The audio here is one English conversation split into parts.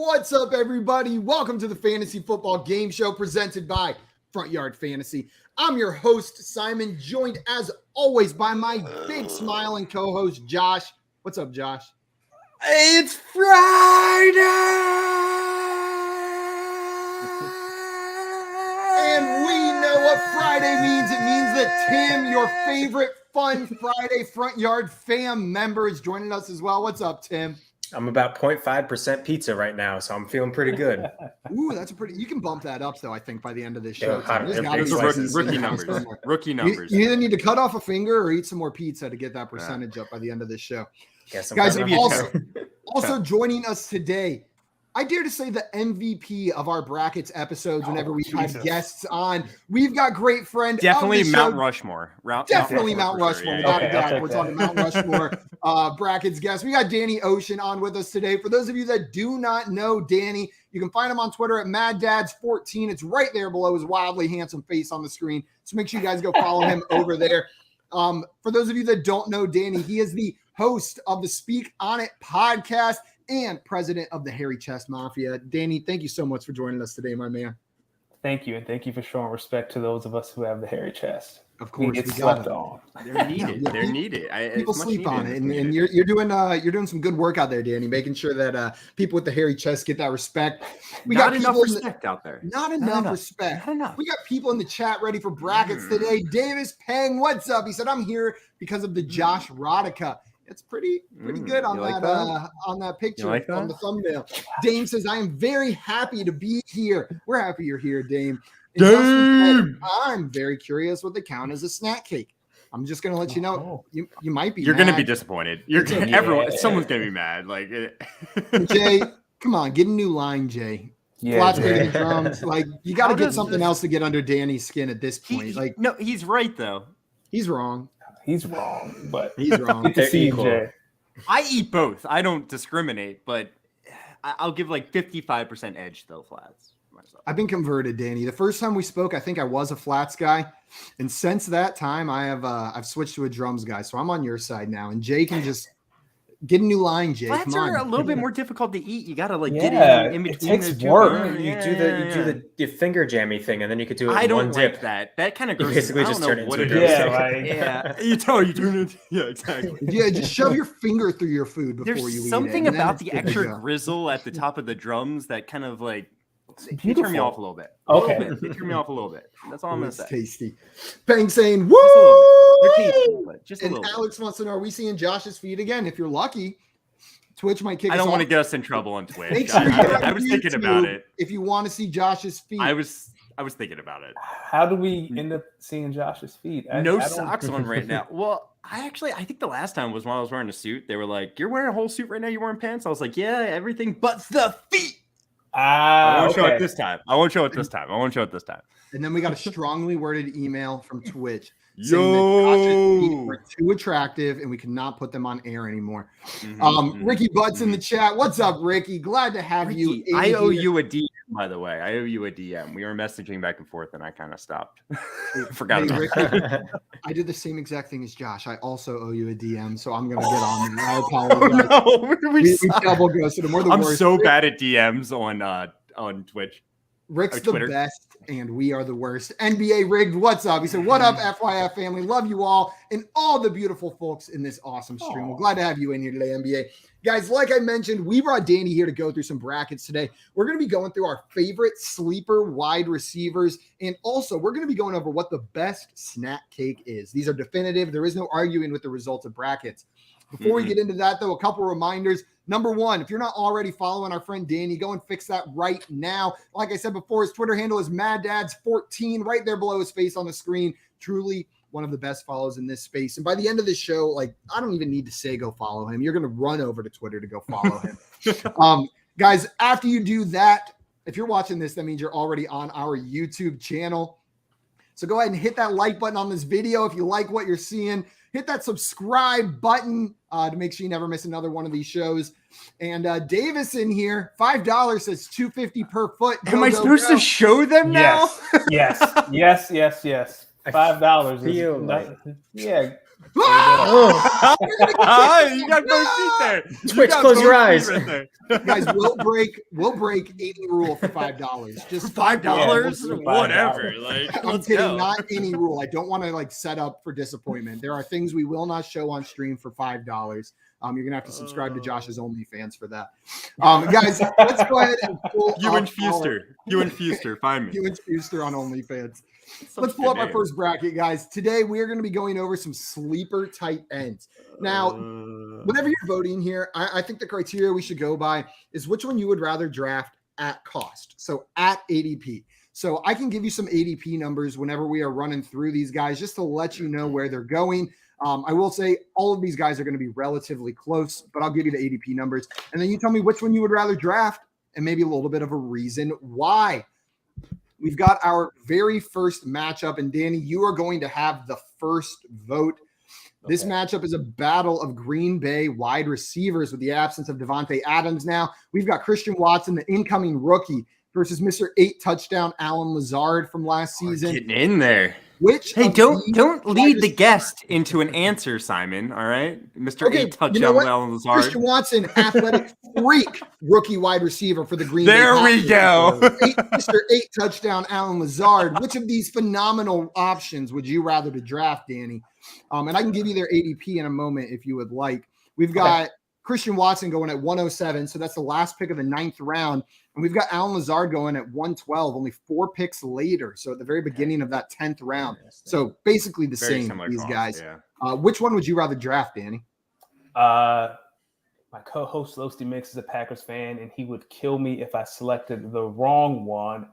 What's up, everybody? Welcome to the Fantasy Football Game Show presented by Front Yard Fantasy. I'm your host, Simon, joined as always by my big smiling co-host, Josh. What's up, Josh? It's Friday! And we know what Friday means. It means that Tim, your favorite Fun Friday Front Yard fam member, is joining us as well. What's up, Tim? I'm about 0.5% pizza right now, so I'm feeling pretty good. Ooh, that's a pretty. You can bump that up, though. I think by the end of this show, rookie numbers. Rookie numbers. You either need to cut off a finger or eat some more pizza to get that percentage up by the end of this show. Guys, also joining us today, I dare to say the MVP of our brackets episodes. Whenever we have guests on, we've got great friend. Definitely Mount Rushmore. Definitely Mount Rushmore. Without a doubt, we're talking Mount Rushmore brackets guests. We got Danny Ocean on with us today. For those of you that do not know Danny, you can find him on Twitter at MadDads14. It's right there below his wildly handsome face on the screen. So make sure you guys go follow him over there. For those of you that don't know Danny, he is the host of the Speak On It podcast and president of the Hairy Chest Mafia. Danny, thank you so much for joining us today, my man. Thank you, and thank you for showing respect to those of us who have the hairy chest. Of course, we get slept on. They're needed. They're needed. People sleep on it, and you're doing some good work out there, Danny, making sure that people with the hairy chest get that respect. We got got enough respect out there. Not enough respect. Not enough. We got people in the chat ready for brackets today. Davis Pang, what's up? He said, "I'm here because of the Josh Rodica." It's pretty good on that picture, on the thumbnail. Dame says, "I am very happy to be here." We're happy you're here, Dame. Said, "I'm very curious what they count as a snack cake." I'm just gonna let you know. You might be. You're gonna be disappointed. Someone's gonna be mad. Like Jay, come on, get a new line, Jay. Flats bigger than drums. Like you got to get something else to get under Danny's skin at this point. No, he's right though. He's wrong. He's wrong, but he's wrong. Good to see you, Jay. I eat both. I don't discriminate, but I'll give like 55% edge though, flats. Myself. I've been converted, Danny. The first time we spoke, I think I was a flats guy, and since that time, I've switched to a drums guy. So I'm on your side now, and Jay can just get a new line, Jay. Flats are a little bit more difficult to eat. You gotta get in between. It takes work. You do the finger jammy thing, and then you could do it in one dip. That kind of basically just turn it into a drumstick. You turn it. Yeah, exactly. Yeah, just shove your finger through your food before you eat it. There's something about the extra grizzle at the top of the drums that kind of like they turn me off a little bit. They turn me off a little bit. That's all I'm gonna say. Tasty. Bang saying, "Woo!" Just a little bit. Alex wants to know: are we seeing Josh's feed again? If you're lucky, Twitch might kick us off. I don't want to get us in trouble on Twitch. Make sure I was thinking about it. If you want to see Josh's feed, I was thinking about it. How do we end up seeing Josh's feet? No socks on right now. Well, I think the last time was when I was wearing a suit. They were like, "You're wearing a whole suit right now. You're wearing pants." I was like, "Yeah, everything but the feet." I won't show it this time. I won't show it this time. And then we got a strongly worded email from Twitch saying that Josh's feet were too attractive and we could not put them on air anymore. Ricky Butts in the chat. What's up, Ricky? Glad to have you. I owe you a DM, by the way. I owe you a DM. We were messaging back and forth, and I kind of stopped. Forgot about Ricky, I did the same exact thing as Josh. I also owe you a DM, so I'm gonna get on it. I apologize. We double ghosted him. We're the worst. So bad at DMs on Twitch. Rick's the best, and we are the worst. NBA Rigged, what's up? He said, "What up, FYF family? Love you all and all the beautiful folks in this awesome stream. We're glad to have you in here today, NBA." Guys, like I mentioned, we brought Danny here to go through some brackets today. We're going to be going through our favorite sleeper wide receivers, and also we're going to be going over what the best snack cake is. These are definitive. There is no arguing with the results of brackets. Before we get into that, though, a couple reminders. Number one, if you're not already following our friend Danny, go and fix that right now. Like I said before, his Twitter handle is MadDads14, right there below his face on the screen. Truly one of the best follows in this space. And by the end of the show, I don't even need to say go follow him. You're going to run over to Twitter to go follow him. Guys, after you do that, if you're watching this, that means you're already on our YouTube channel. So go ahead and hit that like button on this video if you like what you're seeing. Hit that subscribe button to make sure you never miss another one of these shows. And Davis in here, $5 says $250 per foot. Am I supposed to show them now? Yes. $5 feel is like- yeah. Oh, You got both feet there. Twitch, close your eyes. Guys, we'll break any rule for $5. Just $5, $5. whatever. Like, I'm let's kidding, go. not any rule. I don't want to like set up for disappointment. There are things we will not show on stream for $5. You're gonna have to subscribe to Josh's OnlyFans for that. Guys, let's go ahead and pull You and up Fuster, find me. You and Fuster on OnlyFans. Such Let's a pull good up our name. first bracket, guys. Today we are going to be going over some sleeper tight ends. Now, whenever you're voting here, I think the criteria we should go by is which one you would rather draft at cost. So at ADP. So I can give you some ADP numbers whenever we are running through these guys, just to let you know where they're going. I will say all of these guys are going to be relatively close, but I'll give you the ADP numbers. And then you tell me which one you would rather draft and maybe a little bit of a reason why. We've got our very first matchup, and Danny, you are going to have the first vote. This matchup is a battle of Green Bay wide receivers with the absence of Devontae Adams now. We've got Christian Watson, the incoming rookie, versus Mr. 8-touchdown Allen Lazard from last season. Getting in there. Which Hey, of don't these lead wide the guest into an answer, Simon. All right, Mr. Okay, 8-touchdown you know what? Allen Lazard. Christian Watson, athletic freak, rookie wide receiver for the Green There Bay we Packers. go. Mr. 8-touchdown Allen Lazard. Which of these phenomenal options would you rather to draft, Danny? And I can give you their ADP in a moment if you would like. We've got Christian Watson going at 107, so that's the last pick of the 9th round. And we've got Allen Lazard going at 112, only 4 picks later. So at the very beginning of that 10th round. So basically the Very same, similar these cost, guys. yeah. Which one would you rather draft, Danny? My co-host Losty Mix is a Packers fan, and he would kill me if I selected the wrong one.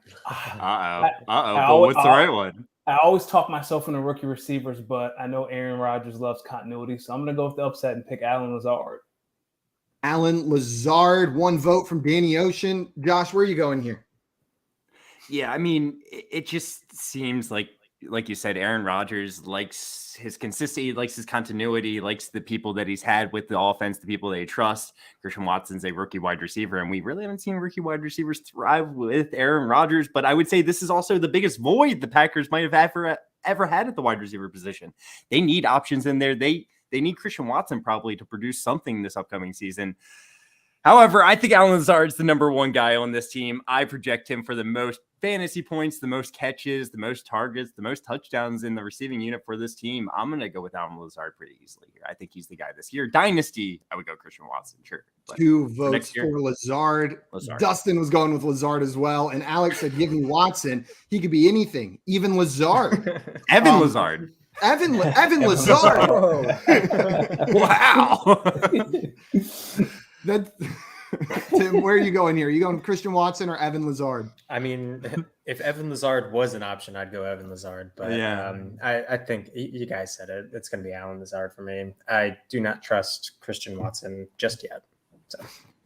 But what's the right one? I always talk myself into rookie receivers, but I know Aaron Rodgers loves continuity, so I'm going to go with the upset and pick Allen Lazard. Allen Lazard, 1 vote from Danny Ocean. Josh, where are you going here? Yeah, I mean, it just seems like you said, Aaron Rodgers likes his consistency, likes his continuity, likes the people that he's had with the offense, the people they trust. Christian Watson's a rookie wide receiver, and we really haven't seen rookie wide receivers thrive with Aaron Rodgers. But I would say this is also the biggest void the Packers might have ever had at the wide receiver position. They need options in there. They need Christian Watson probably to produce something this upcoming season. However, I think Allen Lazard is the number 1 guy on this team. I project him for the most fantasy points, the most catches, the most targets, the most touchdowns in the receiving unit for this team. I'm going to go with Allen Lazard pretty easily here. I think he's the guy this year. Dynasty, I would go Christian Watson, sure. But 2 votes for Lazard. Dustin was going with Lazard as well. And Alex said, give me Watson. He could be anything, even Lazard. Evan Lazard. Evan Lazard. Wow. Tim, where are you going here? Are you going Christian Watson or Evan Lazard? I mean, if Evan Lazard was an option, I'd go Evan Lazard. But yeah, I think you guys said it. It's going to be Allen Lazard for me. I do not trust Christian Watson just yet. So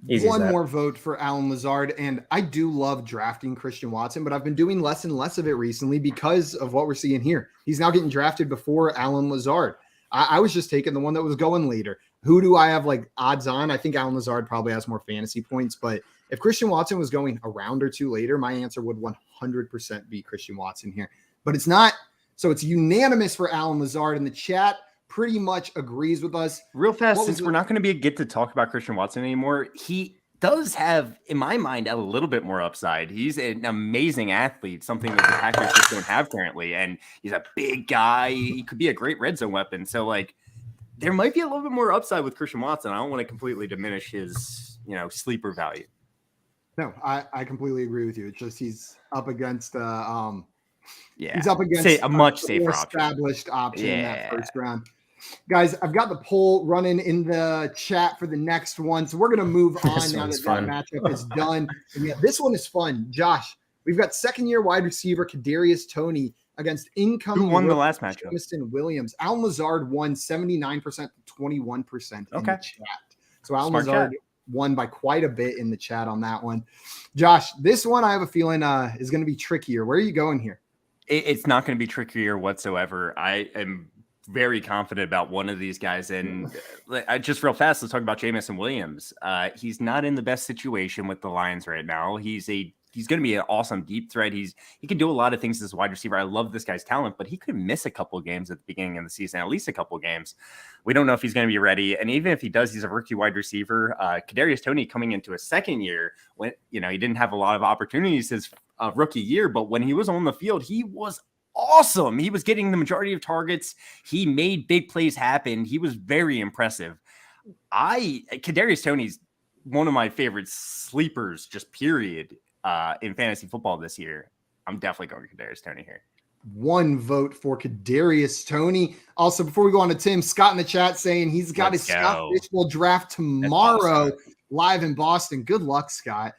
easy. 1 more vote for Allen Lazard. And I do love drafting Christian Watson, but I've been doing less and less of it recently because of what we're seeing here. He's now getting drafted before Allen Lazard. I was just taking the one that was going later. Who do I have like odds on? I think Allen Lazard probably has more fantasy points, but if Christian Watson was going a round or 2 later, my answer would 100% be Christian Watson here, but it's not. So it's unanimous for Allen Lazard, and the chat pretty much agrees with us. Real fast, since we're not going to get to talk about Christian Watson anymore, he does have, in my mind, a little bit more upside. He's an amazing athlete, something that the Packers just don't have currently. And he's a big guy. He could be a great red zone weapon. So, like, there might be a little bit more upside with Christian Watson. I don't want to completely diminish his, sleeper value. No, I completely agree with you. It's just he's up against he's up against a much safer established option in that first round. Guys, I've got the poll running in the chat for the next one. So we're going to move on now that matchup is done. And yeah, this one is fun. Josh, we've got 2nd-year wide receiver Kadarius Toney against incoming. Who won the last matchup? Jameson Williams. Allen Lazard won 79% to 21% in the chat. So Allen Lazard won by quite a bit in the chat on that one. Josh, this one I have a feeling is going to be trickier. Where are you going here? It's not going to be trickier whatsoever. I am very confident about one of these guys. And just real fast, let's talk about Jameson Williams. He's not in the best situation with the Lions right now. He's a he's going to be an awesome deep threat. He can do a lot of things as a wide receiver. I love this guy's talent, but he could miss a couple of games at the beginning of the season, at least a couple of games. We don't know if he's going to be ready. And even if he does, he's a rookie wide receiver. Kadarius Toney coming into a second year when, he didn't have a lot of opportunities his rookie year, but when he was on the field, he was awesome. He was getting the majority of targets. He made big plays happen. He was very impressive. Kadarius Toney's one of my favorite sleepers, just period, in fantasy football this year. I'm definitely going with Kadarius Toney here. 1 vote for Kadarius Toney. Also, before we go on to Tim, Scott in the chat saying he's got his Scott Fishbowl draft tomorrow live in Boston. Good luck, Scott.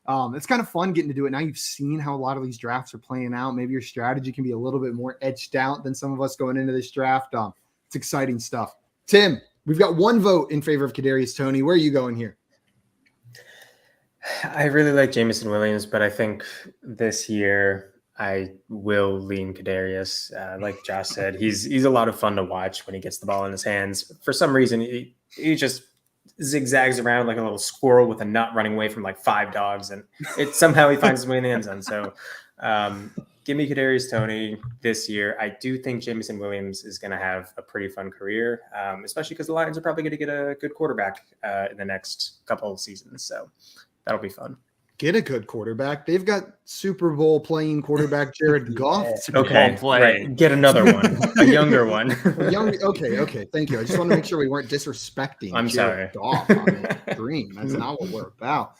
It's kind of fun getting to do it. Now you've seen how a lot of these drafts are playing out. Maybe your strategy can be a little bit more edged out than some of us going into this draft. It's exciting stuff. Tim, we've got 1 vote in favor of Kadarius Toney. Where are you going here? I really like Jameson Williams, but I think this year I will lean Kadarius. Like Josh said, he's a lot of fun to watch when he gets the ball in his hands. For some reason, he just zigzags around like a little squirrel with a nut running away from like 5 dogs, and somehow he finds his way in the end zone. So give me Kadarius Toney this year. I do think Jameson Williams is going to have a pretty fun career, especially because the Lions are probably going to get a good quarterback in the next couple of seasons. So that'll be fun. Get a good quarterback. They've got Super Bowl playing quarterback Jared Goff. Okay, right. Get another one, a younger one. Okay. Thank you. I just want to make sure we weren't disrespecting Jared Goff on the stream. That's not what we're about.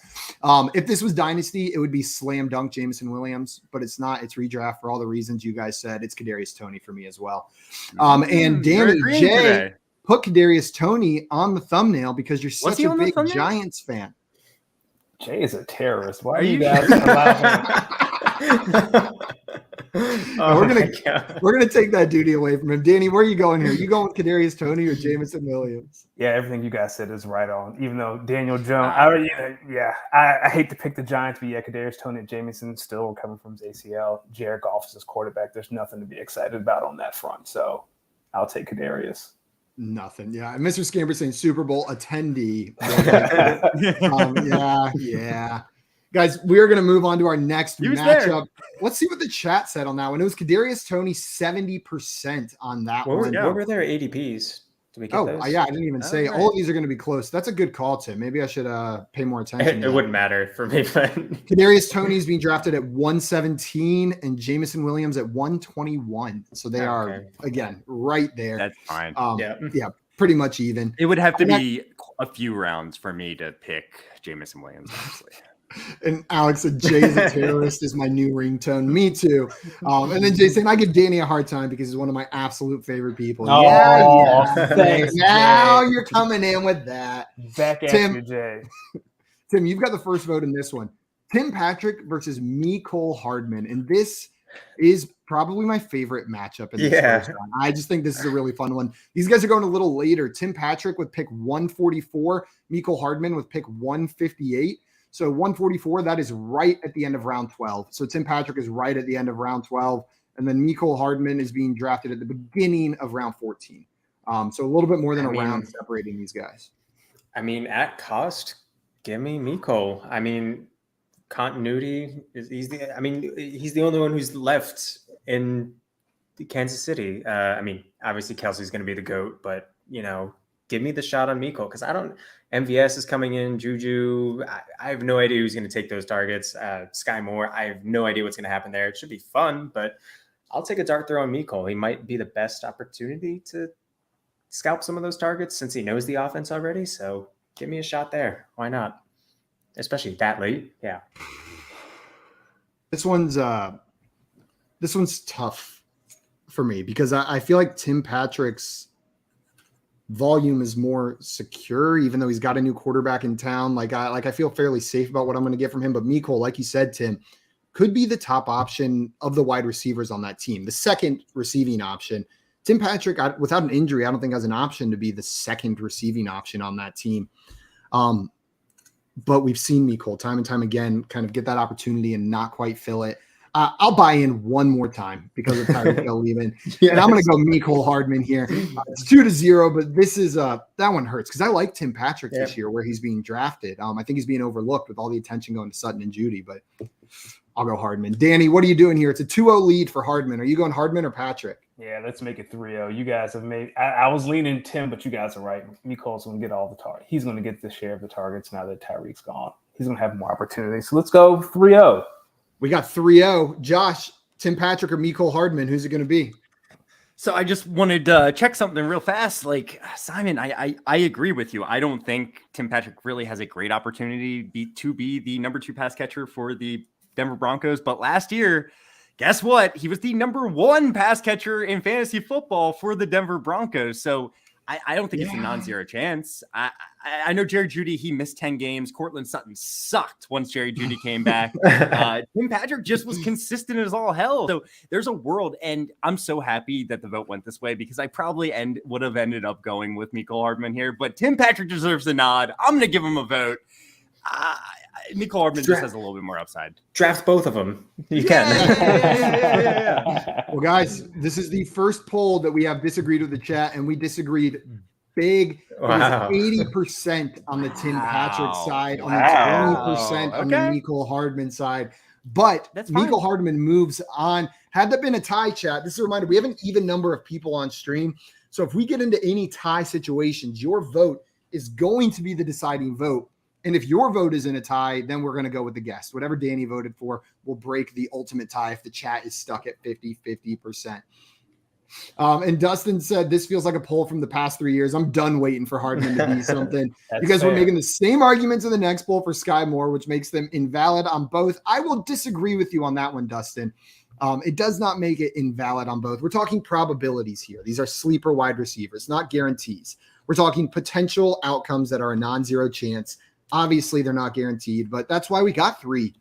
If this was Dynasty, it would be slam dunk Jameson Williams, but it's not. It's redraft for all the reasons you guys said. It's Kadarius Toney for me as well. And Danny J put Kadarius Toney on the thumbnail because you're such a big Giants fan. Jay is a terrorist. Why are you guys allowing? We're gonna take that duty away from him. Danny, where are you going here? You going with Kadarius Toney or Jameson Williams? Yeah, everything you guys said is right on. Even though Daniel Jones, I hate to pick the Giants, but Kadarius Toney and Jameson still coming from his ACL. Jared Goff is his quarterback. There's nothing to be excited about on that front. So I'll take Kadarius. Nothing. Yeah. Mr. Scamper saying Super Bowl attendee. Yeah. Guys, we're going to move on to our next matchup. Let's see what the chat said on that one. It was Kadarius Toney 70% on that one. What were their ADPs? Did we get those? Yeah, I didn't even say. Right. All of these are going to be close. That's a good call, Tim. Maybe I should pay more attention. It wouldn't matter for me. But Kadarius Toney is being drafted at 117 and Jameson Williams at 121. So they are, again, right there. That's fine. Yeah, pretty much even. It would have to be a few rounds for me to pick Jameson Williams, honestly. And Alex said, Jay's a terrorist is my new ringtone. Me too. And then Jay saying, I give Danny a hard time because he's one of my absolute favorite people. Thanks, now Jay. You're coming in with that. Back at you, Jay. Tim, you've got the first vote in this one. Tim Patrick versus Mecole Hardman. And this is probably my favorite matchup in this first round. I just think this is a really fun one. These guys are going a little later. Tim Patrick with pick 144, Mecole Hardman with pick 158. So 144, that is right at the end of round 12. So Tim Patrick is right at the end of round 12. And then Mecole Hardman is being drafted at the beginning of round 14. So a little bit more than a round separating these guys. I mean, at cost, give me Miko. I mean, continuity he's the only one who's left in Kansas City. I mean, obviously Kelsey's going to be the GOAT, but give me the shot on Miko because MVS is coming in, Juju. I have no idea who's going to take those targets. Skyy Moore, I have no idea what's going to happen there. It should be fun, but I'll take a dart throw on Miko. He might be the best opportunity to scalp some of those targets since he knows the offense already. So give me a shot there. Why not? Especially that late. Yeah. This one's tough for me because I feel like Tim Patrick's volume is more secure, even though he's got a new quarterback in town. I feel fairly safe about what I'm going to get from him. But Mecole, like you said, Tim, could be the top option of the wide receivers on that team, the second receiving option. Tim Patrick, without an injury, I don't think has an option to be the second receiving option on that team. But we've seen Mecole time and time again kind of get that opportunity and not quite fill it. I'll buy in one more time because of Tyreek Hill leaving. And I'm going to go Mecole Hardman here. It's 2-0, but this is that one hurts because I like Tim Patrick this year where he's being drafted. I think he's being overlooked with all the attention going to Sutton and Judy, but I'll go Hardman. Danny, what are you doing here? It's a 2-0 lead for Hardman. Are you going Hardman or Patrick? Yeah, let's make it 3-0. You guys have made – I was leaning Tim, but you guys are right. Mecole's going to get all the targets. He's going to get the share of the targets now that Tyreek's gone. He's going to have more opportunities. So let's go 3-0. We got 3-0. Josh, Tim Patrick, or Mecole Hardman? Who's it going to be? So I just wanted to check something real fast. Like, Simon, I agree with you. I don't think Tim Patrick really has a great opportunity to be the number 2 pass catcher for the Denver Broncos. But last year, guess what? He was the number 1 pass catcher in fantasy football for the Denver Broncos. So I don't think it's a non-zero chance. I know Jerry Jeudy, he missed 10 games. Cortland Sutton sucked once Jerry Jeudy came back. Tim Patrick just was consistent as all hell. So there's a world, and I'm so happy that the vote went this way because I probably would have ended up going with Mecole Hardman here. But Tim Patrick deserves a nod. I'm going to give him a vote. Mecole Hardman just has a little bit more upside. Draft both of them. You can. Yeah. Well, guys, this is the first poll that we have disagreed with the chat, and we disagreed big. Wow. It was 80% on the Tim Patrick side, on the 20% on the Mecole Hardman side. But Mecole Hardman moves on. Had that been a tie, chat, this is a reminder, we have an even number of people on stream. So if we get into any tie situations, your vote is going to be the deciding vote. And if your vote is in a tie, then we're going to go with the guest. Whatever Danny voted for will break the ultimate tie if the chat is stuck at 50-50%. And Dustin said, this feels like a poll from the past 3 years. I'm done waiting for Hardman to be something. You guys were making the same arguments in the next poll for Skyy Moore, which makes them invalid on both. I will disagree with you on that one, Dustin. It does not make it invalid on both. We're talking probabilities here. These are sleeper wide receivers, not guarantees. We're talking potential outcomes that are a non-zero chance. Obviously, they're not guaranteed, but that's why we got 3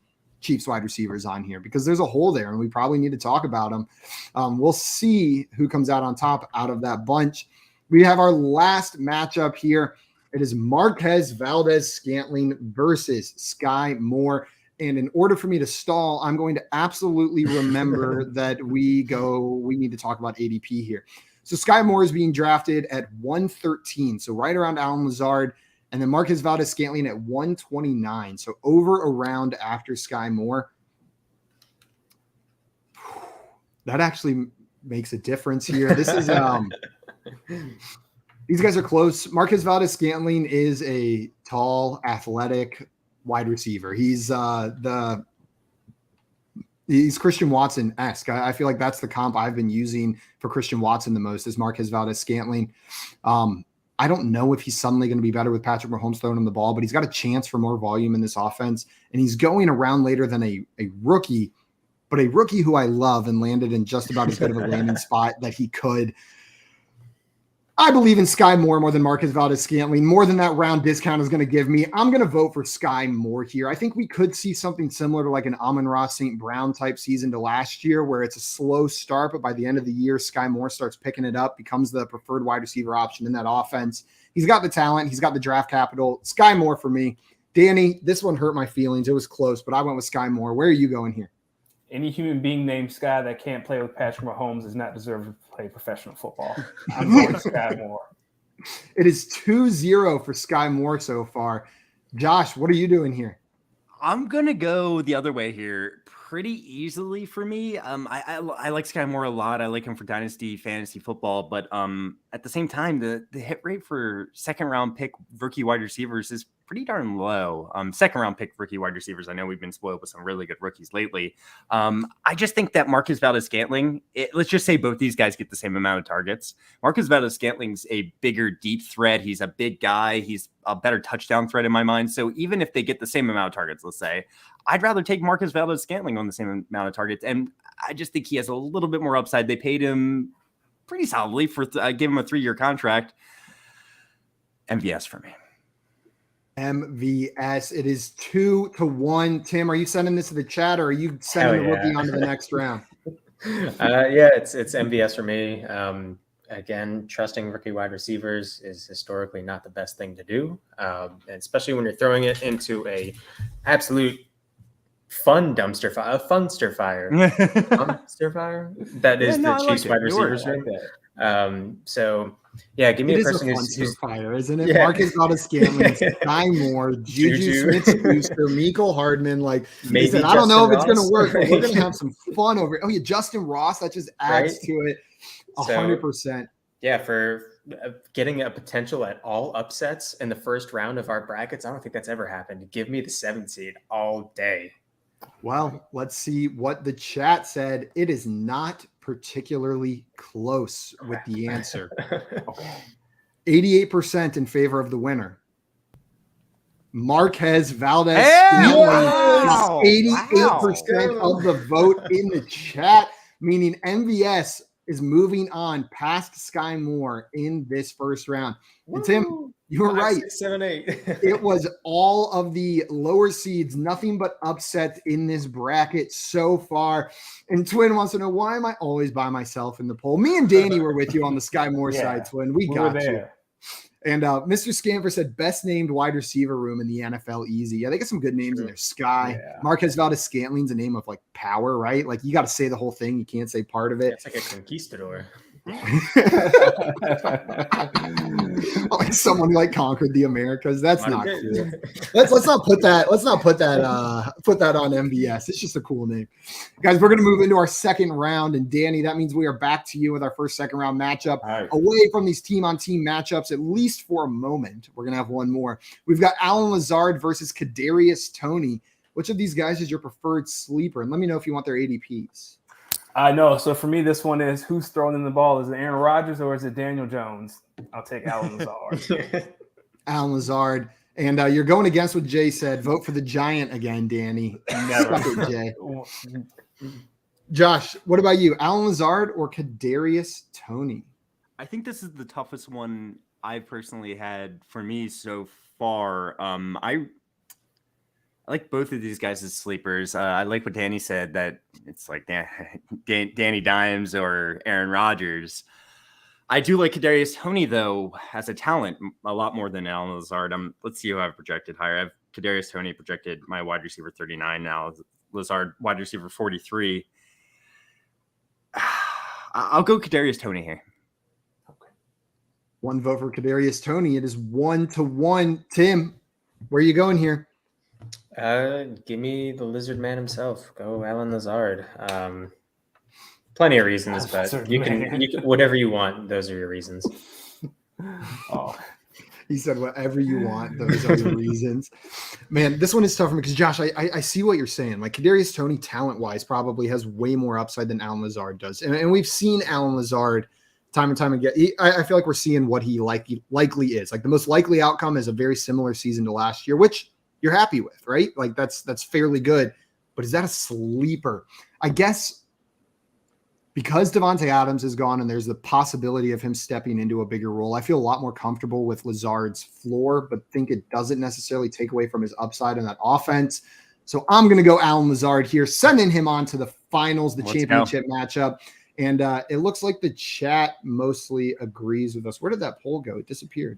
Chiefs wide receivers on here, because there's a hole there, and we probably need to talk about them. We'll see who comes out on top out of that bunch. We have our last matchup here. It is Marquez Valdes-Scantling versus Skyy Moore. And in order for me to stall, I'm going to absolutely remember that we need to talk about ADP here. So Skyy Moore is being drafted at 113, so right around Alan Lazard. And then Marquz Valdes-Scantling at 129. So over a round after Skyy Moore. That actually makes a difference here. This is these guys are close. Marquz Valdes-Scantling is a tall, athletic wide receiver. He's Christian Watson-esque. I feel like that's the comp I've been using for Christian Watson the most is Marquz Valdes-Scantling. I don't know if he's suddenly going to be better with Patrick Mahomes throwing him the ball, but he's got a chance for more volume in this offense. And he's going around later than a rookie, but a rookie who I love and landed in just about as good of a landing spot that he could. I believe in Skyy Moore more than Marquz Valdes-Scantling, more than that round discount is going to give me. I'm going to vote for Skyy Moore here. I think we could see something similar to like an Amon-Ra St. Brown type season to last year, where it's a slow start, but by the end of the year, Skyy Moore starts picking it up, becomes the preferred wide receiver option in that offense. He's got the talent. He's got the draft capital. Skyy Moore for me. Danny, this one hurt my feelings. It was close, but I went with Skyy Moore. Where are you going here? Any human being named Sky that can't play with Patrick Mahomes does not deserve to play professional football. I'm going Skyy Moore. It is 2-0 for Skyy Moore so far. Josh, what are you doing here? I'm going to go the other way here pretty easily for me. I like Skyy Moore a lot. I like him for dynasty fantasy football, but at the same time, the hit rate for second round pick rookie wide receivers is pretty darn low. Second round pick rookie wide receivers. I know we've been spoiled with some really good rookies lately. I just think that Marquz Valdes-Scantling, let's just say both these guys get the same amount of targets. Marquz Valdes-Scantling's a bigger deep threat. He's a big guy. He's a better touchdown threat in my mind. So even if they get the same amount of targets, let's say, I'd rather take Marquz Valdes-Scantling on the same amount of targets. And I just think he has a little bit more upside. They paid him pretty solidly for give him a 3-year contract. MVS for me. MVS. It is 2-1. Tim, are you sending this to the chat, or are you sending the rookie on to the next round? Yeah, it's MVS for me. Again, trusting rookie wide receivers is historically not the best thing to do, especially when you're throwing it into a absolute dumpster fire. That is the Chiefs wide receivers room. So yeah, give me a person who's fire, isn't it? Yeah. Marquz Valdes-Scantling, Skyy Moore, Juju Smith-Schuster, Mecole Hardman. Like maybe said, I don't know if it's going to Ross. work, but we're going to have some fun over it. Oh yeah, Justin Ross. That just adds to it 100%. Yeah, for getting a potential at all upsets in the first round of our brackets, I don't think that's ever happened. Give me the 7th seed all day. Well, let's see what the chat said. It is not particularly close with the answer. 88% in favor of the winner. Marquez Valdes-Scantling, 88% of the vote in the chat, meaning MVS is moving on past Skyy Moore in this first round. And Tim, you were right. 6, 7, 8. It was all of the lower seeds, nothing but upsets in this bracket so far. And Twin wants to know, why am I always by myself in the poll? Me and Danny were with you on the Skyy Moore side, Twin. We got you. And Mr. Scamper said, best named wide receiver room in the NFL, easy. Yeah, they got some good names in there. Skyy. Yeah. Marquez Valdes-Scantling's a name of like power, right? Like you got to say the whole thing. You can't say part of it. It's like a conquistador. Like someone who like conquered the Americas. That's not cool. Let's not put that on MVS. It's just a cool name. Guys, we're gonna move into our second round. And Danny, that means we are back to you with our first second round matchup. Right. Away from these team-on-team matchups, at least for a moment. We're gonna have one more. We've got Lazard versus Kadarius Toney. Which of these guys is your preferred sleeper? And let me know if you want their ADPs. I know. So for me, this one is who's throwing in the ball? Is it Aaron Rodgers or is it Daniel Jones? I'll take Lazard. Lazard. And you're going against what Jay said. Vote for the Giant again, Danny. Never. It, Jay. Josh, what about you? Lazard or Kadarius Toney? I think this is the toughest one I've personally had for me so far. I like both of these guys as sleepers. I like what Danny said, that it's like Danny Dimes or Aaron Rodgers. I do like Kadarius Toney, though, as a talent a lot more than Lazard. Let's see who I've projected higher. I have Kadarius Toney projected my wide receiver 39 now. Lazard wide receiver 43. I'll go Kadarius Toney here. Okay. One vote for Kadarius Toney. It is 1-1. Tim, where are you going here? Give me the lizard man himself. Go Lazard. Plenty of reasons, but you can whatever you want. Those are your reasons. Oh, he said whatever you want. Those are your reasons. Man, this one is tough for me because Josh, I see what you're saying. Like Kadarius Toney, talent wise, probably has way more upside than Lazard does, and we've seen Lazard time and time again. I feel like we're seeing what he likely is. Like the most likely outcome is a very similar season to last year, which you're happy with, right? Like that's fairly good. But is that a sleeper? I guess because Davante Adams is gone and there's the possibility of him stepping into a bigger role, I feel a lot more comfortable with Lazard's floor, but think it doesn't necessarily take away from his upside in that offense. So I'm going to go Lazard here, sending him on to the finals, the championship matchup. And it looks like the chat mostly agrees with us. Where did that poll go? It disappeared.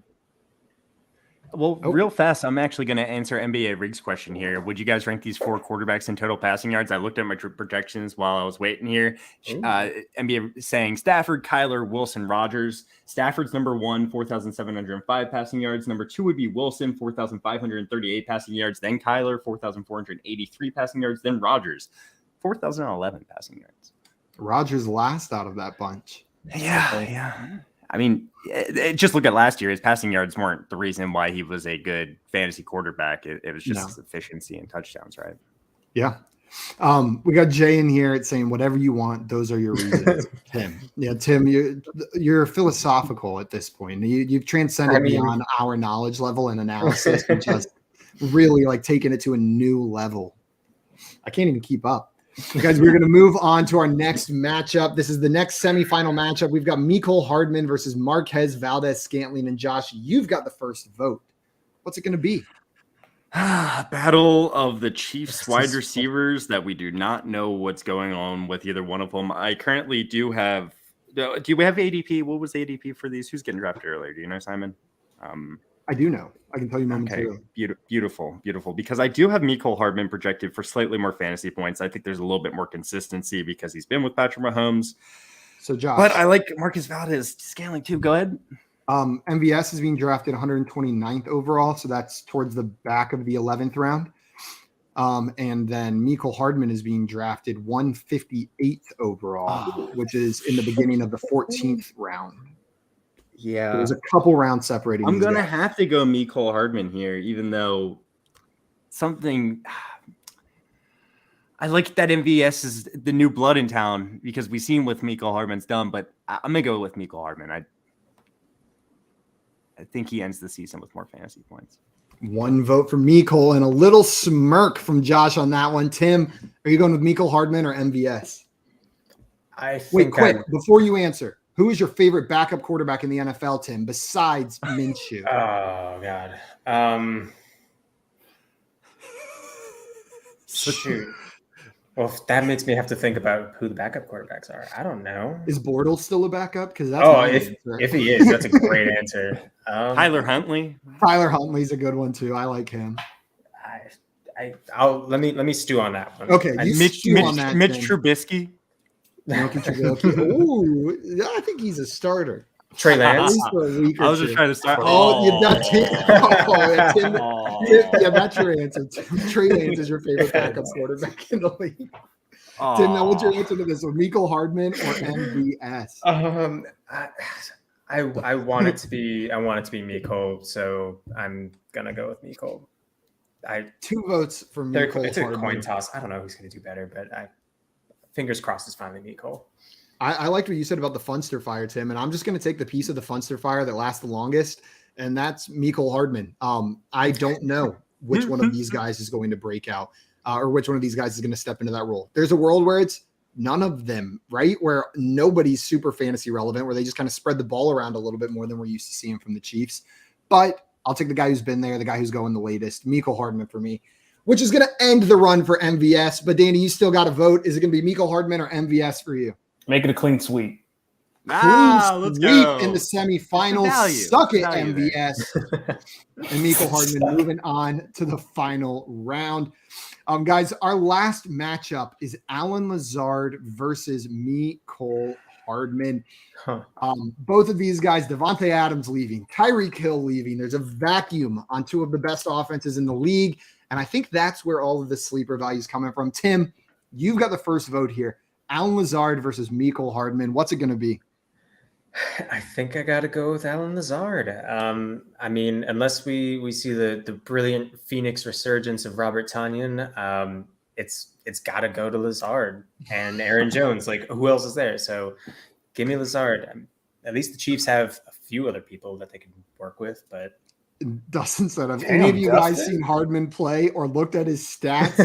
Well, real fast, I'm actually going to answer NBA Riggs' question here. Would you guys rank these 4 quarterbacks in total passing yards? I looked at my projections while I was waiting here. NBA saying Stafford, Kyler, Wilson, Rodgers. Stafford's number 1, 4,705 passing yards. Number 2 would be Wilson, 4,538 passing yards. Then Kyler, 4,483 passing yards. Then Rodgers, 4,011 passing yards. Rodgers last out of that bunch. Yeah. I mean, just look at last year. His passing yards weren't the reason why he was a good fantasy quarterback. It was just his efficiency and touchdowns, right? Yeah. We got Jay in here. It's saying whatever you want. Those are your reasons. Tim. Yeah, Tim, you're philosophical at this point. You've transcended beyond our knowledge level and analysis and just really like taking it to a new level. I can't even keep up. Guys, we're going to move on to our next matchup. This is the next semifinal matchup. We've got Mecole Hardman versus Marquz Valdes-Scantling. And Josh, you've got the first vote. What's it going to be? Battle of the Chiefs wide receivers that we do not know what's going on with either one of them. I currently do have – do we have ADP? What was the ADP for these? Who's getting drafted earlier? Do you know, Simon? I do know. I can tell you momentarily. Okay. Beautiful. Because I do have Mecole Hardman projected for slightly more fantasy points. I think there's a little bit more consistency because he's been with Patrick Mahomes. So Josh. But I like Marquz Valdes-Scantling too. Go ahead. MVS is being drafted 129th overall, so that's towards the back of the 11th round. And then Mecole Hardman is being drafted 158th overall, which is in the beginning of the 14th round. Yeah. There's a couple rounds separating. I'm going to have to go Mecole Hardman here, even though something... I like that MVS is the new blood in town because we've seen what Mecole Hardman's done, but I'm going to go with Mecole Hardman. I think he ends the season with more fantasy points. One vote for Mecole and a little smirk from Josh on that one. Tim, are you going with Mecole Hardman or MVS? Wait, quick, before you answer, who is your favorite backup quarterback in the NFL, Tim, besides Minshew? Oh, God. Shoot. Well, that makes me have to think about who the backup quarterbacks are. I don't know. Is Bortles still a backup? Because that's if he is, that's a great answer. Tyler Huntley. Tyler Huntley's a good one too. I like him. I'll let me stew on that one. Okay, Mitch Trubisky. Ooh, I think he's a starter. Trey Lance. I was just trying to start. You got Tim. Yeah, that's your answer. Trey Lance is your favorite backup quarterback in the league. Tim, now what's your answer to this? Mecole Hardman or MVS? I want it to be Miko, so I'm gonna go with Miko. 2 votes for Mecole. It's a coin toss. I don't know who's gonna do better, but fingers crossed it's finally Miko. I liked what you said about the Funster fire, Tim, and I'm just going to take the piece of the Funster fire that lasts the longest, and that's Mecole Hardman. I don't know which one of these guys is going to break out or which one of these guys is going to step into that role. There's a world where it's none of them, right? Where nobody's super fantasy relevant, where they just kind of spread the ball around a little bit more than we're used to seeing from the Chiefs. But I'll take the guy who's been there, the guy who's going the latest, Mecole Hardman for me, which is going to end the run for MVS. But Danny, you still got to vote. Is it going to be Mecole Hardman or MVS for you? Make it a clean sweep. Let's go in the semifinals. Suck it, MVS. And Mecole Hardman moving on to the final round. Guys, our last matchup is Allen Lazard versus Mecole Hardman. Both of these guys, Devontae Adams leaving, Tyreek Hill leaving. There's a vacuum on 2 of the best offenses in the league. And I think that's where all of the sleeper value is coming from. Tim, you've got the first vote here. Allen Lazard versus Mecole Hardman. What's it going to be? I think I got to go with Allen Lazard. I mean, unless we see the brilliant Phoenix resurgence of Robert Tonyan, it's got to go to Lazard and Aaron Jones. Like, who else is there? So give me Lazard. At least the Chiefs have a few other people that they can work with, but Dustin said, have any of you guys seen Hardman play or looked at his stats?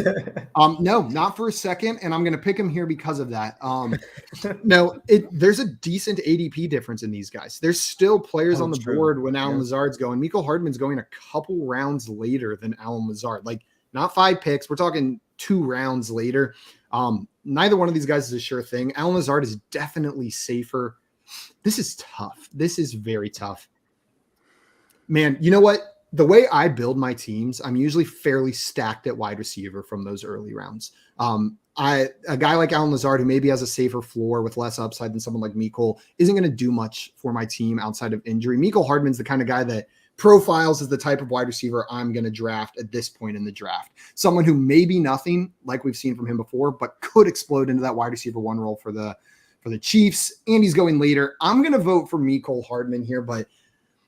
No, not for a second. And I'm going to pick him here because of that. No, there's a decent ADP difference in these guys. There's still players on the board when Allen Lazard's going. Mecole Hardman's going a couple rounds later than Allen Lazard. Like, not 5 picks. We're talking 2 rounds later. Neither one of these guys is a sure thing. Allen Lazard is definitely safer. This is tough. This is very tough. Man, you know what? The way I build my teams, I'm usually fairly stacked at wide receiver from those early rounds. A guy like Allen Lazard, who maybe has a safer floor with less upside than someone like Mecole, isn't going to do much for my team outside of injury. Mecole Hardman's the kind of guy that profiles as the type of wide receiver I'm going to draft at this point in the draft. Someone who may be nothing, like we've seen from him before, but could explode into that wide receiver 1 role for the Chiefs. And he's going later. I'm going to vote for Mecole Hardman here, but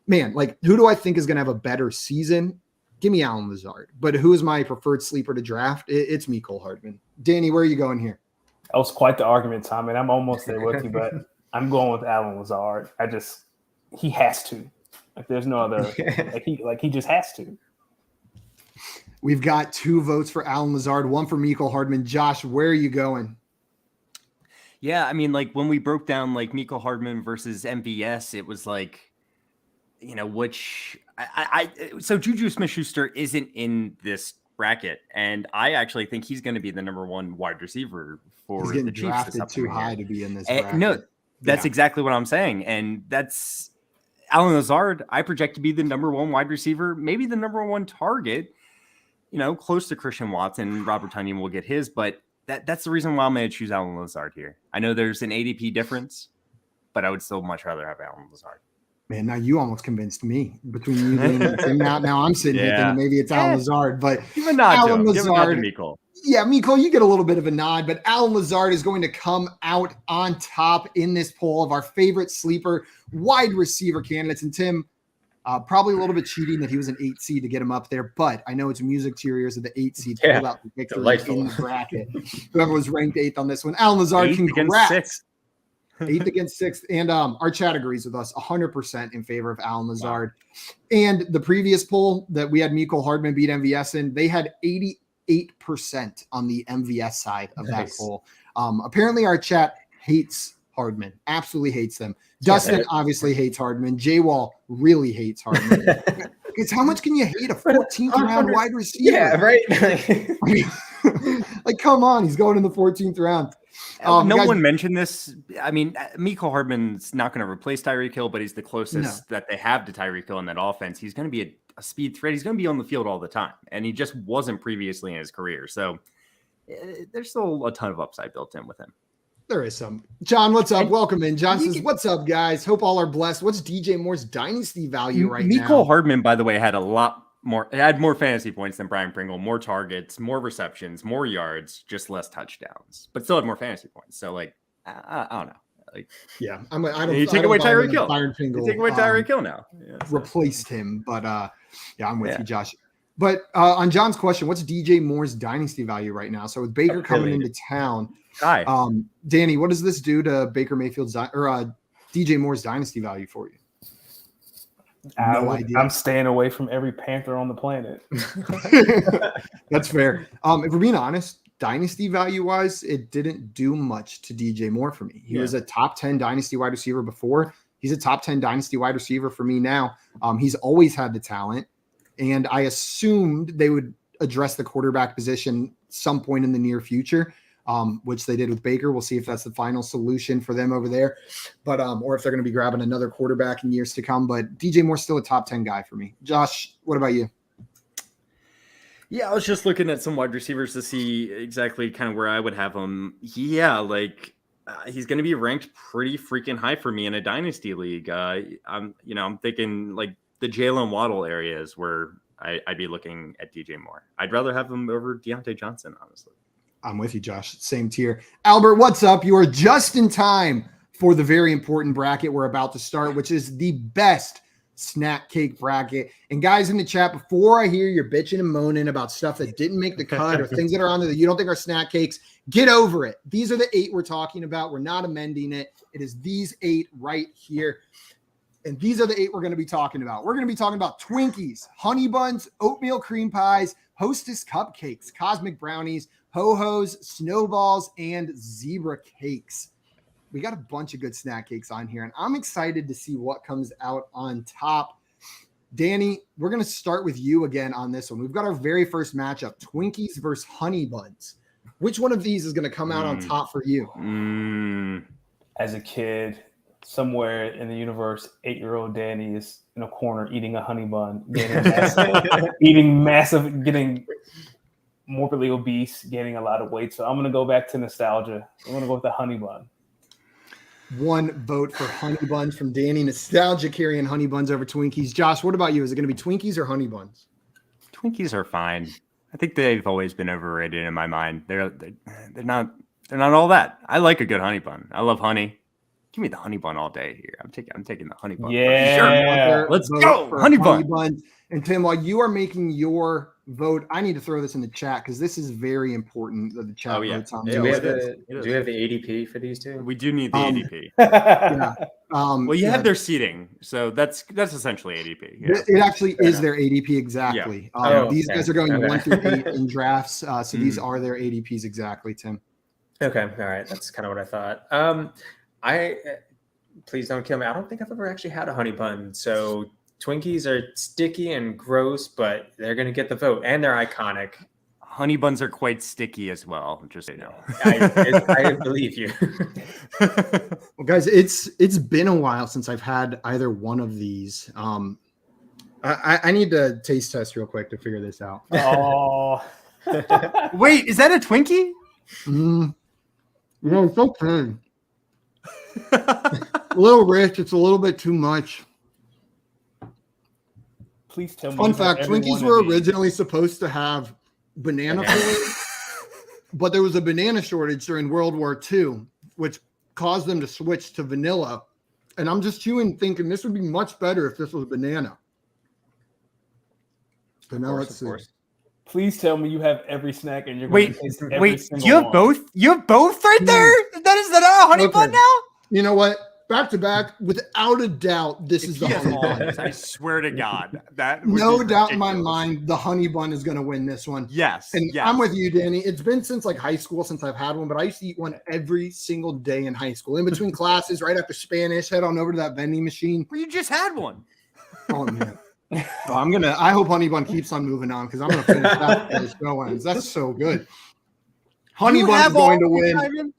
man, like, who do I think is going to have a better season? Give me Allen Lazard. But who is my preferred sleeper to draft? It's Mecole Hardman. Danny, where are you going here? That was quite the argument, Tom, and I'm almost there with you, but I'm going with Allen Lazard. He has to. Like, there's no other. He just has to. We've got 2 votes for Allen Lazard, 1 for Mecole Hardman. Josh, where are you going? Yeah, I mean, like, when we broke down like Mecole Hardman versus MVS, it was like, you know, so Juju Smith-Schuster isn't in this bracket, and I actually think he's going to be the number 1 wide receiver for the Chiefs. Drafted too high to be in this bracket. No, that's exactly what I'm saying, and that's Allen Lazard. I project to be the number 1 wide receiver, maybe the number 1 target. You know, close to Christian Watson. Robert Tonyan will get his, but that's the reason why I'm going to choose Allen Lazard here. I know there's an ADP difference, but I would still much rather have Allen Lazard. Man, now you almost convinced me between you and Tim. Now I'm sitting here thinking maybe it's Allen Lazard, but give a nod Allen to him. Give a nod to Lazard. Mecole. Yeah, Miko, you get a little bit of a nod, but Allen Lazard is going to come out on top in this poll of our favorite sleeper wide receiver candidates. And Tim, probably a little bit cheating that he was an 8 seed to get him up there, but I know it's music to your ears of the 8 seed to pull out the victory in the bracket. Whoever was ranked 8th on this one. Allen Lazard, congrats. 8th against 6th. And our chat agrees with us 100% in favor of Allen Lazard. Wow. And the previous poll that we had Mecole Hardman beat MVS in, they had 88% on the MVS side of that poll. Apparently our chat hates Hardman, absolutely hates them. Dustin obviously hates Hardman. J-Wall really hates Hardman. Because how much can you hate a 14th round wide receiver? Yeah, right. Like, come on, he's going in the 14th round. No one mentioned this. I mean, Mecole Hardman's not going to replace Tyreek Hill, but he's the closest that they have to Tyreek Hill in that offense. He's going to be a speed threat. He's going to be on the field all the time, and he just wasn't previously in his career. So there's still a ton of upside built in with him. There is some. John, what's up? Welcome in. John says, what's up, guys? Hope all are blessed. What's DJ Moore's dynasty value right now? Mecole Hardman, by the way, had more fantasy points than Brian Pringle, more targets, more receptions, more yards, just less touchdowns, but still had more fantasy points. So, like, I don't know. Like, yeah, I don't. You take away Tyreek Hill. You take away Tyreek Hill now. Yeah, so. Replaced him, but yeah, I'm with you, Josh. But on John's question, what's DJ Moore's dynasty value right now? So with Baker coming into town, Danny, what does this do to Baker Mayfield's DJ Moore's dynasty value for you? No idea. I'm staying away from every Panther on the planet. That's fair. If we're being honest, dynasty value wise, it didn't do much to DJ Moore for me. He was a top 10 dynasty wide receiver before. He's a top 10 dynasty wide receiver for me now. He's always had the talent, and I assumed they would address the quarterback position some point in the near future, which they did with Baker. We'll see if that's the final solution for them over there, but or if they're going to be grabbing another quarterback in years to come. But DJ Moore's still a top 10 guy for me. Josh, what about you? Yeah, I was just looking at some wide receivers to see exactly kind of where I would have him. Yeah, like he's going to be ranked pretty freaking high for me in a dynasty league. I'm thinking like the Jalen Waddle areas where I'd be looking at DJ Moore. I'd rather have him over Deontay Johnson, honestly. I'm with you, Josh. Same tier. Albert, what's up? You are just in time for the very important bracket we're about to start, which is the best snack cake bracket. And guys in the chat, before I hear your bitching and moaning about stuff that didn't make the cut or things that are on there that you don't think are snack cakes, get over it. These are the 8 we're talking about. We're not amending it. It is these 8 right here. And these are the 8 we're going to be talking about. We're going to be talking about Twinkies, honey buns, oatmeal cream pies, Hostess cupcakes, cosmic brownies, Ho Hos, Snowballs, and zebra cakes. We got a bunch of good snack cakes on here, and I'm excited to see what comes out on top. Danny, we're going to start with you again on this one. We've got our very first matchup, Twinkies versus honey buns. Which one of these is going to come out on top for you? As a kid, somewhere in the universe, 8-year-old Danny is in a corner eating a honey bun, getting morbidly obese, gaining a lot of weight. So I'm going to go back to nostalgia. I'm going to go with the honey bun. 1 vote for honey buns from Danny. Nostalgia carrying honey buns over Twinkies. Josh, what about you? Is it going to be Twinkies or honey buns? Twinkies are fine. I think they've always been overrated in my mind. They're not all that. I like a good honey bun. I love honey. Give me the honey bun all day here. I'm taking the honey bun. Yeah, sure. Let's go. Honey bun. And Tim, while you are making your vote, I need to throw this in the chat because this is very important that the chat votes on. Do we have the ADP for these two? We do need the ADP. Well, you have their seating, so that's essentially ADP. Yeah. It actually is their ADP exactly. Yeah. These guys are going 1 through 8 in drafts, so these are their ADPs exactly, Tim. Okay, all right, that's kind of what I thought. Please don't kill me. I don't think I've ever actually had a honey bun. So Twinkies are sticky and gross, but they're going to get the vote, and they're iconic. Honey buns are quite sticky as well, just so you know. I believe you. Well, guys, it's been a while since I've had either one of these. I need to taste test real quick to figure this out. Oh. Wait, is that a Twinkie? No, it's okay. A little rich. It's a little bit too much. Please tell me. Fun fact, Twinkies were originally supposed to have banana filling, but there was a banana shortage during World War II, which caused them to switch to vanilla. And I'm just chewing thinking this would be much better if this was banana. So now let's see. Please tell me you have every snack and you're going to taste every wait, single you have one. both? You have both right there? Is that a honey bun now? You know what? Back to back, without a doubt, this is the honey bun. I swear to God. That no doubt in my mind, the honey bun is going to win this one. Yes. And I'm with you, Danny. It's been since like high school since I've had one, but I used to eat one every single day in high school. In between classes, right after Spanish, head on over to that vending machine. Well, you just had one. Oh, man. I hope honey bun keeps on moving on because I'm going to finish that before this show ends. That's so good. Honey bun's going to win.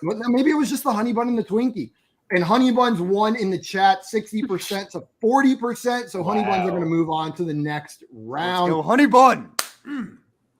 Maybe it was just the honey bun and the Twinkie. And honey buns won in the chat 60% to 40%. So honey buns are going to move on to the next round. Let's go, honey bun.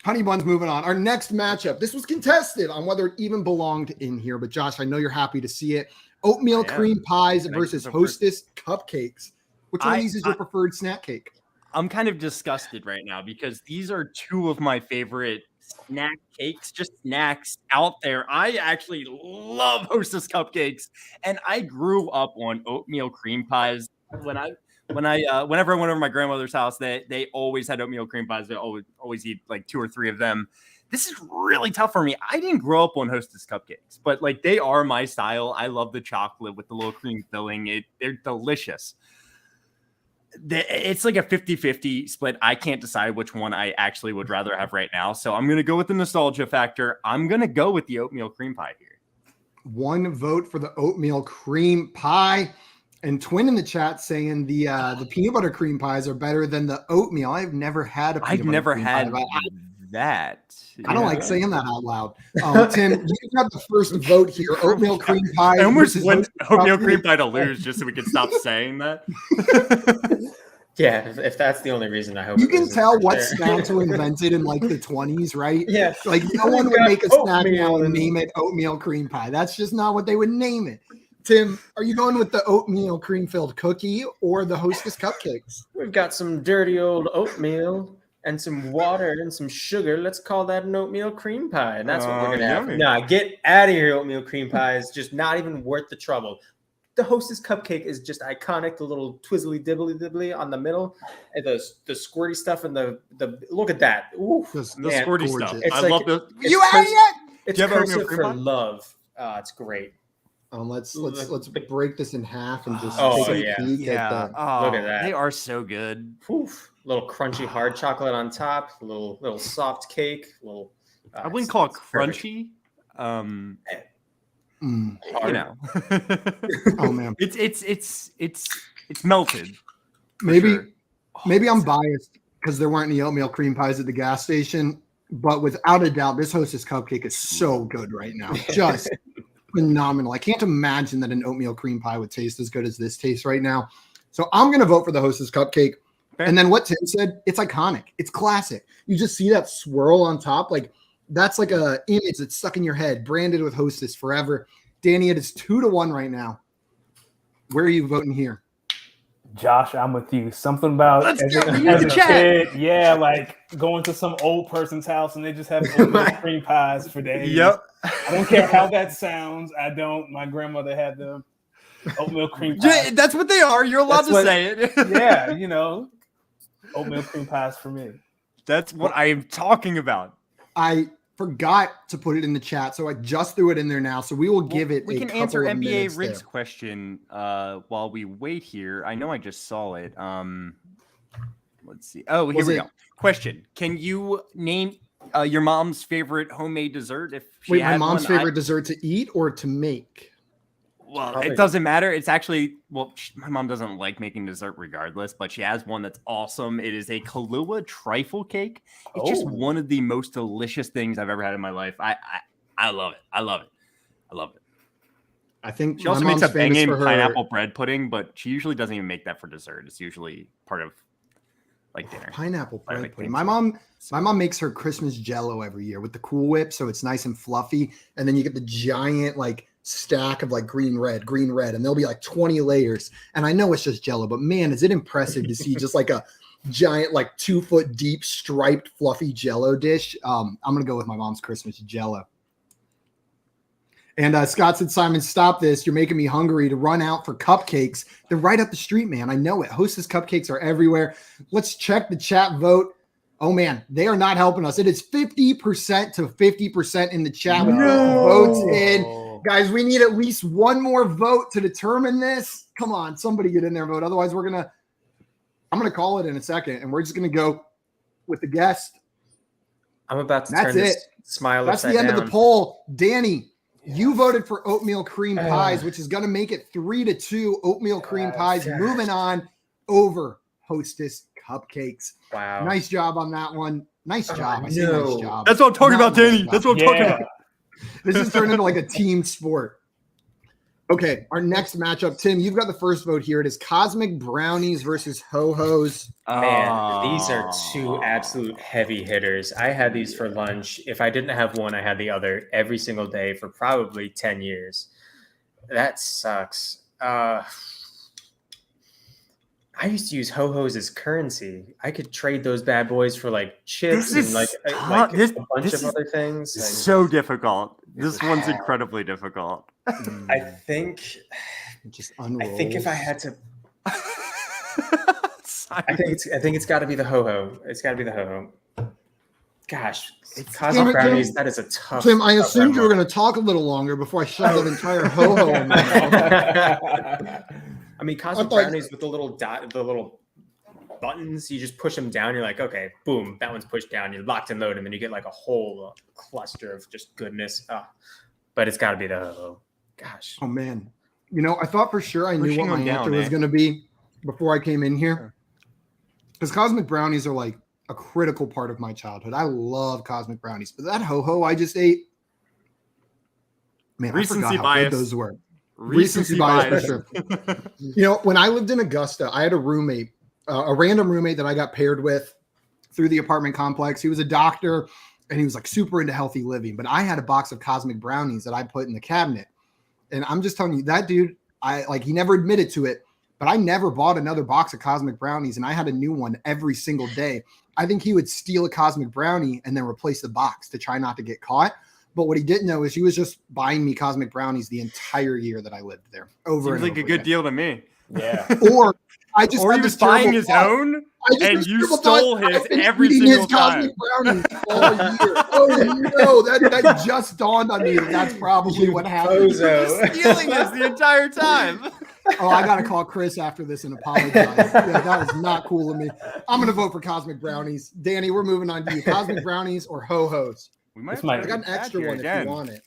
Honey bun's moving on. Our next matchup. This was contested on whether it even belonged in here. But Josh, I know you're happy to see it. Oatmeal cream pies versus Hostess cupcakes. Which one of these is your preferred snack cake? I'm kind of disgusted right now because these are two of my favorite snack cakes, just snacks out there. I actually love Hostess cupcakes, and I grew up on oatmeal cream pies. Whenever I went over to my grandmother's house, they always had oatmeal cream pies. They always eat like 2 or 3 of them. This is really tough for me. I didn't grow up on Hostess cupcakes, but like they are my style. I love the chocolate with the little cream filling. They're delicious. It's like a 50-50 split. I can't decide which one I actually would rather have right now. So I'm going to go with the nostalgia factor. I'm going to go with the oatmeal cream pie here. 1 vote for the oatmeal cream pie. And Twin in the chat saying the peanut butter cream pies are better than the oatmeal. I've never had a peanut butter cream pie. That. I don't like saying that out loud. Tim, you got the first vote here. Oatmeal cream pie. I almost want oatmeal cream pie to lose just so we can stop saying that. Yeah, if that's the only reason, I hope you can tell what snacks were invented in like the 20s, right? Yeah, like no one would make a snack now and name it oatmeal cream pie. That's just not what they would name it. Tim, are you going with the oatmeal cream filled cookie or the Hostess cupcakes? We've got some dirty old oatmeal and some water and some sugar. Let's call that an oatmeal cream pie. And that's what we're going to have. Nah, get out of here, oatmeal cream pie. It's just not even worth the trouble. The Hostess cupcake is just iconic. The little twizzly dibbly on the middle. And the squirty stuff and the look at that. Ooh, the squirty stuff. It's love the. You out yet? It's cursive for love. It's great. Let's break this in half and just take a peek at that. Look at that. They are so good. Oof. Little crunchy hard chocolate on top, little soft cake, I wouldn't call it crunchy. You know. Oh man. It's melted. Maybe I'm biased because there weren't any oatmeal cream pies at the gas station, but without a doubt, this Hostess cupcake is so good right now. Just phenomenal. I can't imagine that an oatmeal cream pie would taste as good as this tastes right now. So I'm going to vote for the Hostess cupcake. And then what Tim said, it's iconic. It's classic. You just see that swirl on top. Like that's like a image that's stuck in your head, branded with Hostess forever. Danny, it is 2-1 right now. Where are you voting here? Josh, I'm with you. Something about as a kid, like going to some old person's house and they just have oatmeal cream pies for days. Yep. I don't care how that sounds. My grandmother had them. Oatmeal cream pies. Yeah, that's what they are. You're allowed to say it. Yeah, oatmeal cream pies for me. That's what I am talking about. I forgot to put it in the chat, so I just threw it in there now. So we will give it. We can answer NBA Riggs' question while we wait here. I know I just saw it. Let's see. Oh, here we go. Question: can you name your mom's favorite homemade dessert? My mom's favorite dessert to eat or to make? Well, it doesn't matter. It's actually, my mom doesn't like making dessert regardless, but she has one that's awesome. It is a Kahlua trifle cake. It's just one of the most delicious things I've ever had in my life. I love it. I love it. I think she also makes a banging pineapple bread pudding, but she usually doesn't even make that for dessert. It's usually part of like dinner. Pineapple bread pudding. My mom makes her Christmas Jell-O every year with the Cool Whip, so it's nice and fluffy, and then you get the giant like stack of like green, red, and there'll be like 20 layers. And I know it's just Jell-O, but man, is it impressive to see just like a giant, like 2 foot deep striped fluffy Jell-O dish. I'm going to go with my mom's Christmas Jell-O. And Scott said, Simon, stop this. You're making me hungry to run out for cupcakes. They're right up the street, man. I know it. Hostess cupcakes are everywhere. Let's check the chat vote. Oh, man, they are not helping us. It is 50% to 50% in the chat. Votes in. Guys, we need at least one more vote to determine this. Come on, somebody get in there and vote. Otherwise, I'm going to call it in a second, and we're just going to go with the guest. I'm about to turn this smile That's upside the end down. of the poll. Danny, you voted for oatmeal cream pies, which is going to make it 3-2 oatmeal cream pies. Moving on over Hostess cupcakes. Wow. Nice job on that one. Nice job. I say nice job. That's what I'm talking Not about, Danny. nice That's what I'm talking about. This has turned into like a team sport. Okay, our next matchup, Tim, you've got the first vote here. It is Cosmic Brownies versus Ho Hos. Man, these are two absolute heavy hitters. I had these for lunch. If I didn't have one, I had the other every single day for probably 10 years. That sucks. I used to use Ho Hos as currency. I could trade those bad boys for like chips and like a bunch of other things. So difficult. This one's incredibly difficult. I think Just I unroll. think if I had to, I think it's got to be the Ho-Ho. It's got to be the Ho-Ho. Gosh, Cosmic Brownies. That is a tough. Tim, I assumed you were going to talk a little longer before I shut that entire Ho-Ho in my mouth. I mean, Cosmic Brownies with the little buttons. You just push them down. You're like, okay, boom, that one's pushed down. You locked and load, and then you get like a whole cluster of just goodness. But it's got to be the Ho-Ho. Gosh. Oh man, I thought for sure I knew what my answer was eh? going to be before I came in here, because Cosmic Brownies are like a critical part of my childhood. I love Cosmic Brownies, but that Ho-Ho I just ate, man, Recency I forgot how bias. good those were. Recency bias for sure. When I lived in Augusta, I had a roommate, a random roommate that I got paired with through the apartment complex. He was a doctor and he was like super into healthy living, but I had a box of Cosmic Brownies that I put in the cabinet. And I'm just telling you, that dude, he never admitted to it, but I never bought another box of Cosmic Brownies, and I had a new one every single day. I think he would steal a Cosmic Brownie and then replace the box to try not to get caught. But what he didn't know is he was just buying me Cosmic Brownies the entire year that I lived there. Seems like a good deal to me. Yeah. Or he was buying his own, and you stole his every single time. Cosmic Brownies all year. Oh no, that just dawned on me. That's probably what happened. Stealing us the entire time. Oh, I gotta call Chris after this and apologize. Yeah, that was not cool of me. I'm gonna vote for Cosmic Brownies. Danny, we're moving on to you. Cosmic Brownies or Ho Hos? I got an extra one if you want it.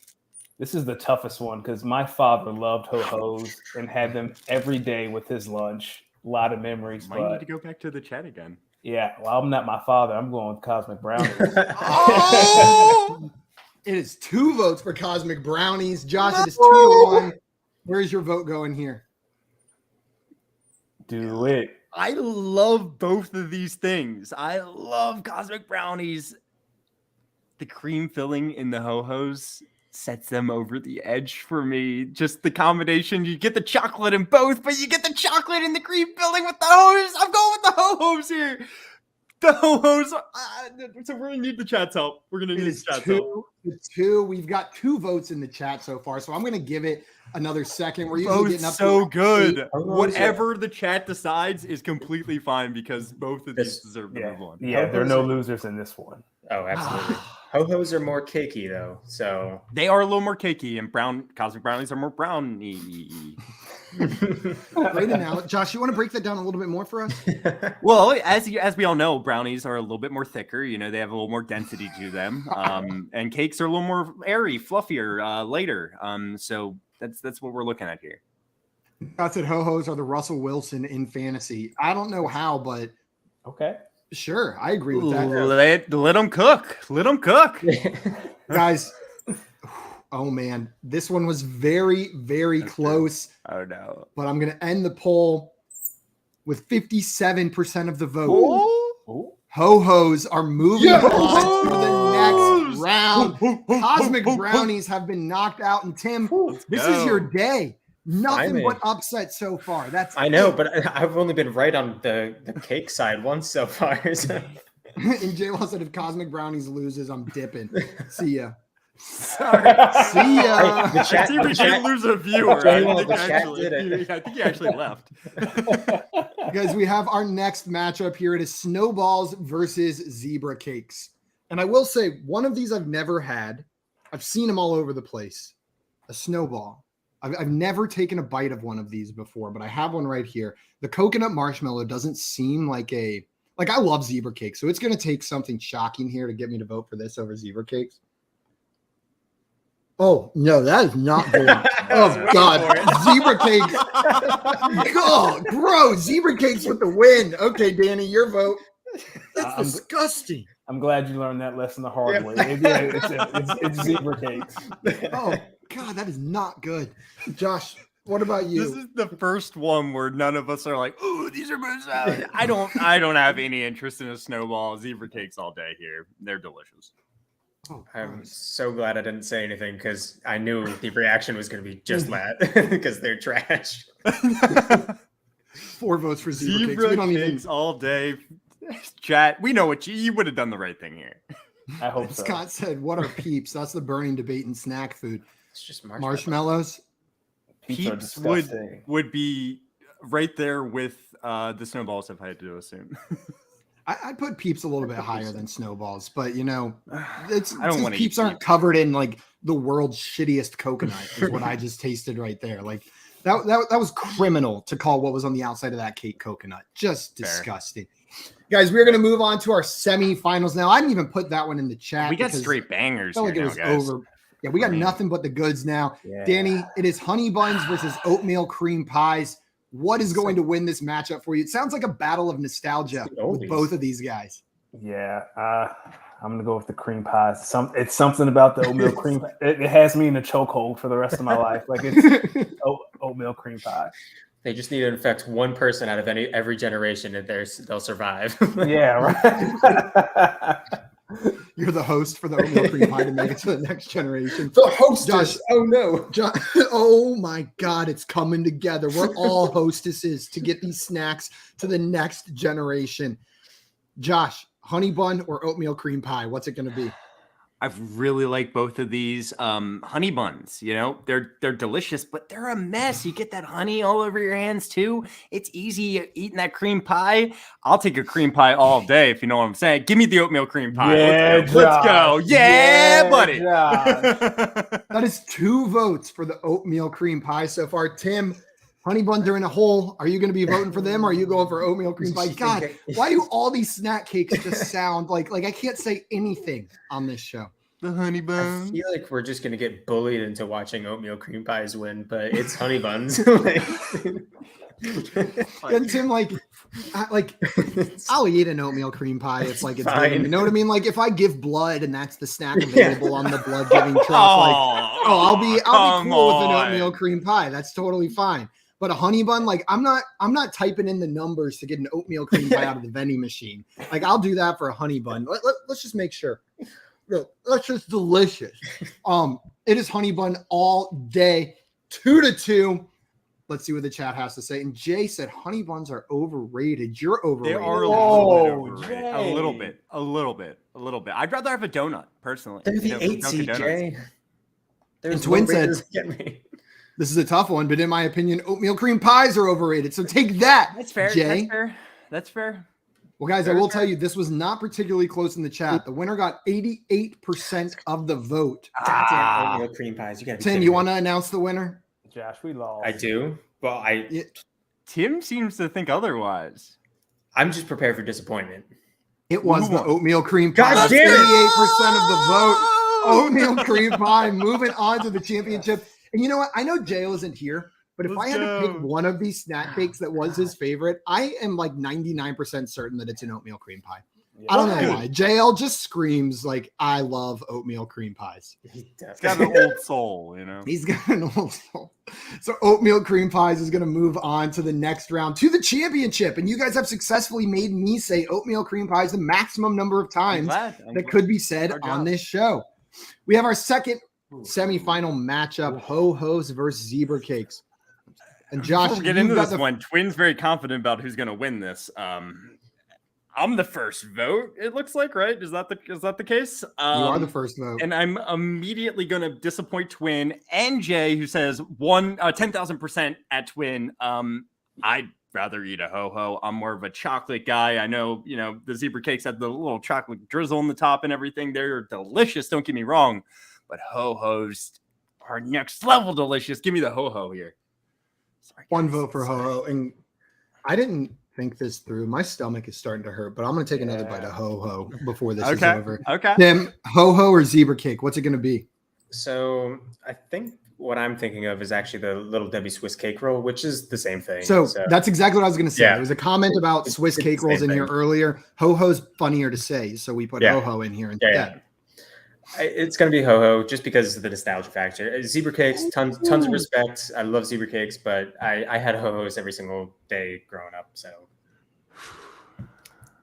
This is the toughest one because my father loved Ho Hos and had them every day with his lunch. A lot of memories. Might need to go back to the chat again. Yeah, well, I'm not my father. I'm going with Cosmic Brownies. It is 2 votes for Cosmic Brownies. Josh, it is 2-1. Where's your vote going here? Do it. I love both of these things. I love Cosmic Brownies. The cream filling in the Ho-Hos sets them over the edge for me. Just the combination. You get the chocolate in both, but you get the chocolate in the cream filling with the Ho-Hos. I'm going with the Ho-Hos here. The Ho-Hos. So we're going to need the chat's help. We're going to need the chat's help. 2. We've got 2 votes in the chat so far, so I'm going to give it another second. We're both getting up so to good. Whatever the chat decides is completely fine because both of these deserve to move on. Yeah, there are no losers in this one. Oh, absolutely. Ho-Hos are more cakey though, so they are a little more cakey, and Cosmic Brownies are more brownie. Right now, Josh, you want to break that down a little bit more for us? Well, as we all know, brownies are a little bit more thicker. They have a little more density to them, and cakes are a little more airy, fluffier, lighter. So that's what we're looking at here. Scott said Ho-Hos are the Russell Wilson in fantasy. I don't know how, but okay. Sure, I agree with that. Let them cook. Let them cook. Guys, oh man, this one was very, very close. Oh no. But I'm going to end the poll with 57% of the vote. Oh. Ho-Hos are moving on to the next round. Cosmic Brownies have been knocked out. And Tim, this is your day. Nothing but upset so far. I know, but I've only been right on the cake side once so far. So. And Jay Law said, if Cosmic Brownies loses, I'm dipping. See ya. Sorry. See ya. I think we did lose a viewer. I think he actually left. Guys, we have our next matchup here. It is Snowballs versus Zebra Cakes. And I will say, one of these I've never had. I've seen them all over the place. A snowball. I've never taken a bite of one of these before, but I have one right here. The coconut marshmallow doesn't seem like I love zebra cakes, so it's going to take something shocking here to get me to vote for this over zebra cakes. Oh, no, that is not good. Oh, God. Zebra cakes. Oh, gross. Zebra cakes with the win. Okay, Danny, your vote. That's disgusting. I'm glad you learned that lesson the hard way. It's zebra cakes. Oh, God, that is not good. Josh, what about you? This is the first one where none of us are like, "Oh, these are most salad." I don't have any interest in a snowball. Zebra cakes all day here. They're delicious. Oh, I'm so glad I didn't say anything because I knew the reaction was going to be just that because they're trash. 4 votes for zebra cakes. We cakes all day. Chat, we know what you would have done the right thing here. I hope so. Scott said, "What are peeps?" That's the burning debate in snack food. It's just marshmallows. Peeps would be right there with the snowballs, if I had to assume. I'd put peeps a little bit higher than snowballs, but peeps aren't covered in like the world's shittiest coconut is what I just tasted right there. Like that was criminal to call what was on the outside of that cake coconut. Just disgusting. Guys, we're going to move on to our semifinals now. I didn't even put that one in the chat. We got straight bangers. I felt like it was over. Yeah, we got nothing but the goods now. Yeah. Danny, it is honey buns versus oatmeal cream pies. What is going to win this matchup for you? It sounds like a battle of nostalgia with both of these guys. Yeah, I'm going to go with the cream pies. It's something about the oatmeal cream. It has me in a chokehold for the rest of my life. Like it's oatmeal cream pie. They just need to infect one person out of every generation and they'll survive. Yeah, right. You're the host for the oatmeal cream pie to make it to the next generation. The hostess. Josh, oh no. Oh my God, it's coming together. We're all hostesses to get these snacks to the next generation. Josh, honey bun or oatmeal cream pie? What's it going to be? I really like both of these honey buns. You know, they're delicious, but they're a mess. You get that honey all over your hands too. It's easy eating that cream pie. I'll take a cream pie all day if you know what I'm saying. Give me the oatmeal cream pie. Yeah, let's go. Yeah, buddy. That is 2 votes for the oatmeal cream pie so far. Tim, honey buns are in a hole. Are you going to be voting for them or are you going for oatmeal cream pie? God, why do all these snack cakes just sound like I can't say anything on this show? The honey buns. I feel like we're just going to get bullied into watching oatmeal cream pies win, but it's honey buns. And Tim, I'll eat an oatmeal cream pie if it's fine. You know what I mean? Like if I give blood and that's the snack available on the blood giving truck, I'll be cool with an oatmeal cream pie. That's totally fine. But a honey bun, I'm not typing in the numbers to get an oatmeal cream pie out of the vending machine. Like I'll do that for a honey bun. Let's just make sure. That's just delicious. It is honey bun all day. 2-2. Let's see what the chat has to say. And Jay said honey buns are overrated. You're overrated. They are a little bit overrated. A little bit. I'd rather have a donut, personally. They're the 8 seed, Jay. And Twin said, this is a tough one, but in my opinion, oatmeal cream pies are overrated. So take that, That's fair. Jay. That's fair. Well, guys, I will tell you, this was not particularly close in the chat. The winner got 88% of the vote. Oatmeal cream pies. Tim, you want to announce the winner? Josh, we lost. I do. Well, Tim seems to think otherwise. I'm just prepared for disappointment. It was the oatmeal cream pie. God damn it! 38% of the vote. Oatmeal cream pie. Moving on to the championship. And you know what? I know Jail isn't here, but if I had to pick one of these snack cakes that was his favorite, I am 99% certain that it's an oatmeal cream pie. I don't know why. JL just screams I love oatmeal cream pies. He's got an old soul, you know. He's got an old soul. So oatmeal cream pies is going to move on to the next round, to the championship. And you guys have successfully made me say oatmeal cream pies the maximum number of times that could be said on this show. We have our second semifinal matchup: Ho Hos versus Zebra Cakes. And Josh, before we get into this one, Twin's very confident about who's going to win this. I'm the first vote. It looks like, right? Is that the case? You are the first vote, and I'm immediately going to disappoint Twin and Jay, who says 10,000% at Twin. I'd rather eat a ho-ho. I'm more of a chocolate guy. I know, the zebra cakes have the little chocolate drizzle on the top and everything. They're delicious. Don't get me wrong, but ho-hos are next level delicious. Give me the ho-ho here. Sorry, one vote for ho-ho, and I didn't think this through. My stomach is starting to hurt, but I'm going to take another bite of ho-ho before this is over. Okay. Tim, ho-ho or zebra cake? What's it going to be? So I think what I'm thinking of is actually the Little Debbie Swiss cake roll, which is the same thing. So that's exactly what I was going to say. Yeah. There was a comment about Swiss cake rolls in here earlier. Ho-ho's funnier to say, so we put ho-ho in here instead. Yeah. It's going to be ho-ho just because of the nostalgia factor. Zebra cakes, tons of respect. I love zebra cakes, but I had ho-hos every single day growing up. So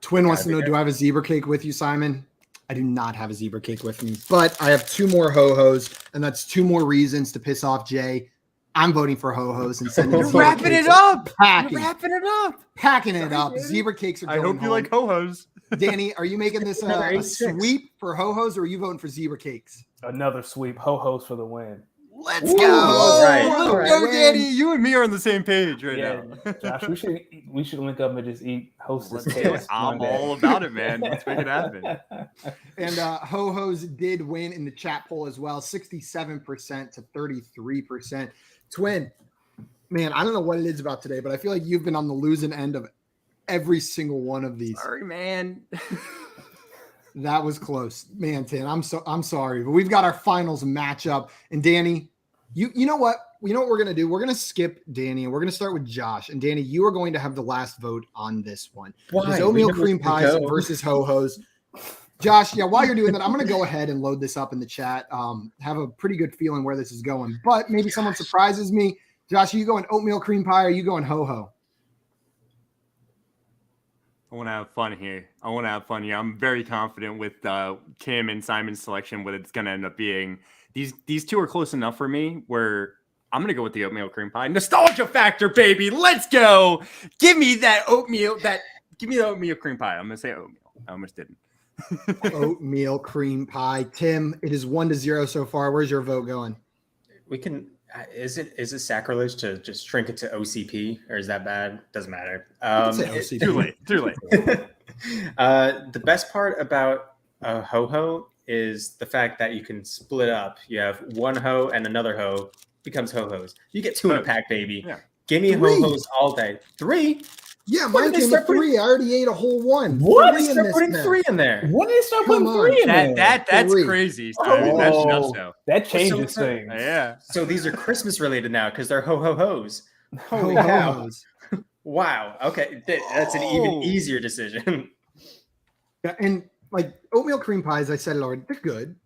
Twin wants to know, do I have a zebra cake with you, Simon? I do not have a zebra cake with me, but I have 2 more ho-hos, and that's 2 more reasons to piss off Jay. I'm voting for ho-hos and sending You're wrapping it up. You're wrapping it up. Packing it up. Zebra cakes are going home. I hope you like ho-hos. Danny, are you making this a sweep for ho-hos, or are you voting for zebra cakes? Another sweep. Ho-hos for the win. Let's go. All right. Go, Danny. You and me are on the same page right now. Josh, we should link up and just eat Hostess cakes. I'm all about it, man. Let's make it happen. And ho-hos did win in the chat poll as well, 67% to 33%. Twin, man, I don't know what it is about today, but I feel like you've been on the losing end of every single one of these. Sorry, man. That was close, man. Tin, I'm sorry, but we've got our finals matchup. And Danny, you know what we're gonna do? We're gonna skip Danny and we're gonna start with Josh. And Danny, you are going to have the last vote on this one. Why? Oatmeal cream pies versus ho-hos. Josh, while you're doing that, I'm gonna go ahead and load this up in the chat. Have a pretty good feeling where this is going, but maybe someone surprises me. Josh, are you going oatmeal cream pie or are you going ho-ho? I want to have fun here. I'm very confident with Tim and Simon's selection, what it's going to end up being. These 2 are close enough for me where I'm going to go with the oatmeal cream pie. Nostalgia factor, baby. Let's go. Give me that oatmeal. Give me the oatmeal cream pie. I'm going to say oatmeal. I almost didn't. Oatmeal cream pie. Tim, it is 1-0 so far. Where's your vote going? we can. Is it sacrilege to just shrink it to OCP, or is that bad? Doesn't matter. Too late. The best part about a ho-ho is the fact that you can split up. You have one ho and another ho becomes ho-hos. You get 2 in a pack, baby. Yeah. Give me ho-hos all day. 3? Yeah, mine came with 3. I already ate a whole one. What? They start putting 3 in there. When did they start putting 3 in there? That's 3. Crazy. I mean, that's nuts, though. That changes things. Yeah. So these are Christmas related now because they're ho-ho-hos. Holy Ho cow. Hos. Wow. Okay. That's an even easier decision. Yeah, and like oatmeal cream pies, I said it already, they're good.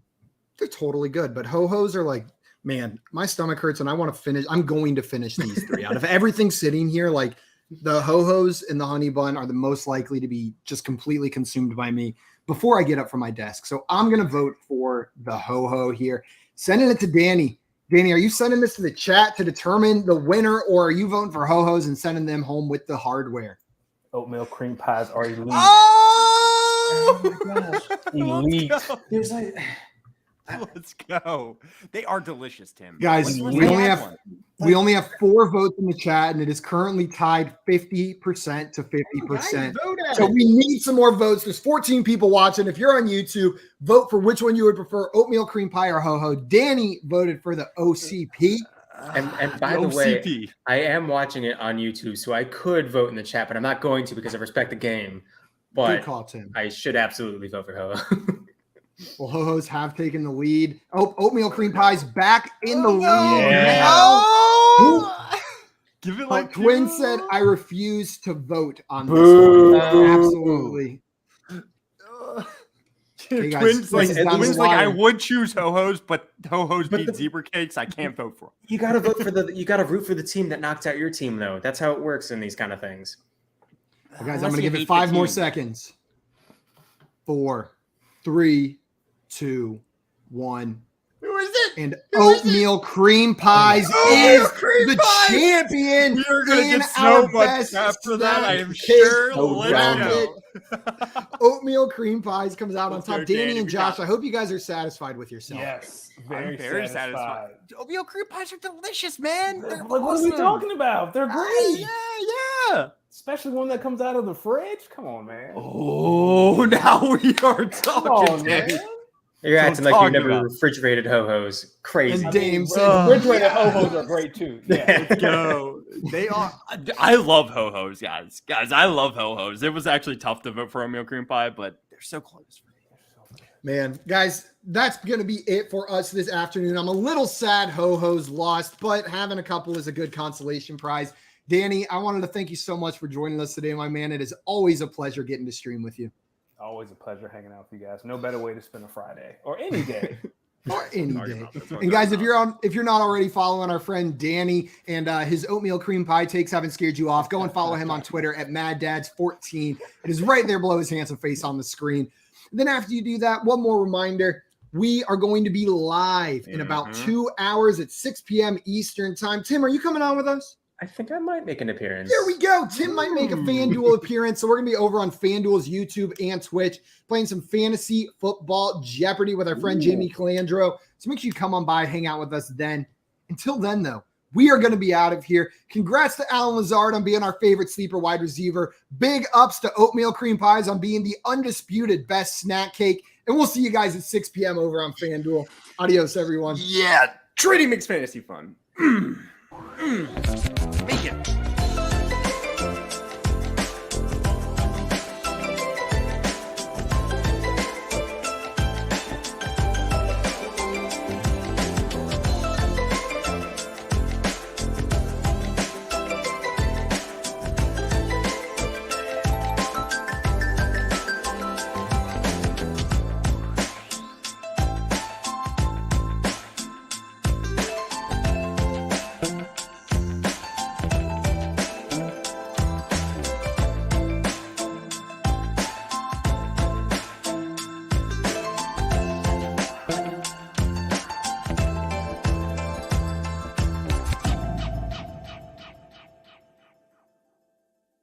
They're totally good. But ho-hos are like, man, my stomach hurts and I want to finish. I'm going to finish these 3. Out of everything sitting here, like the ho-hos and the honey bun are the most likely to be just completely consumed by me before I get up from my desk. So I'm going to vote for the ho-ho here. Sending it to Danny. Danny, are you sending this to the chat to determine the winner, or are you voting for ho-hos and sending them home with the hardware? Oatmeal cream pies are elite. Oh my gosh. Elite. There's like, let's go. They are delicious, Tim. Guys, we only have 4 votes in the chat, and it is currently tied 50% to 50%. So we need some more votes. There's 14 people watching. If you're on YouTube, vote for which one you would prefer, oatmeal cream pie or ho-ho. Danny voted for the OCP. And by the way, I am watching it on YouTube, so I could vote in the chat, but I'm not going to because I respect the game. But good call, Tim. I should absolutely vote for ho-ho. Well, ho-hos have taken the lead. Oh, oatmeal cream pies back in the lead. Yeah. Oh! Give it like Twin said, I refuse to vote on this one. Absolutely. Hey guys, Twins like I would choose ho-hos, but ho-hos beat zebra cakes. I can't vote for them. You gotta vote for you gotta root for the team that knocked out your team, though. That's how it works in these kind of things. Well, guys, I'm gonna give it 5 more seconds. 4, 3, 2, 1. Who is it? And Oatmeal Cream Pies is the champion. We are going to in get so our much best after that, I am cake sure. bracket. Oatmeal Cream Pies comes out on Let's top. go, Danny Danny. and Josh, I hope you guys are satisfied with yourself. Yes, I'm very satisfied. Oatmeal cream pies are delicious, man. They're Like, what are awesome. we talking about? They're great. Yeah. Especially one that comes out of the fridge. Come on, man. Oh, now we are Come talking, on, Danny. man. You're So acting like you talking never about- refrigerated Ho-Hos. Crazy. And Dame said, refrigerated Ho-Hos are great too. Yeah. Let's go. They are. I love Ho-Hos, guys. I love Ho-Hos. It was actually tough to vote for oatmeal cream pie, but they're so close. Man, guys, that's going to be it for us this afternoon. I'm a little sad Ho-Ho's lost, but having a couple is a good consolation prize. Danny, I wanted to thank you so much for joining us today, my man. It is always a pleasure getting to stream with you. Always a pleasure hanging out with you guys. No better way to spend a Friday or any day. Or any day. And guys, if you're not already following our friend Danny and his oatmeal cream pie takes haven't scared you off, go and follow him on Twitter at MadDads14. It is right there below his handsome face on the screen. And then after you do that, one more reminder, we are going to be live in about 2 hours at 6 p.m. Eastern time. Tim, are you coming on with us? I think I might make an appearance. There we go. Tim might make a FanDuel appearance. So we're going to be over on FanDuel's YouTube and Twitch playing some fantasy football Jeopardy with our friend Jamie Calandro. So make sure you come on by, hang out with us then. Until then, though, we are going to be out of here. Congrats to Alan Lazard on being our favorite sleeper wide receiver. Big ups to Oatmeal Cream Pies on being the undisputed best snack cake. And we'll see you guys at 6 p.m. over on FanDuel. Adios, everyone. Yeah, trading makes fantasy fun. Make it.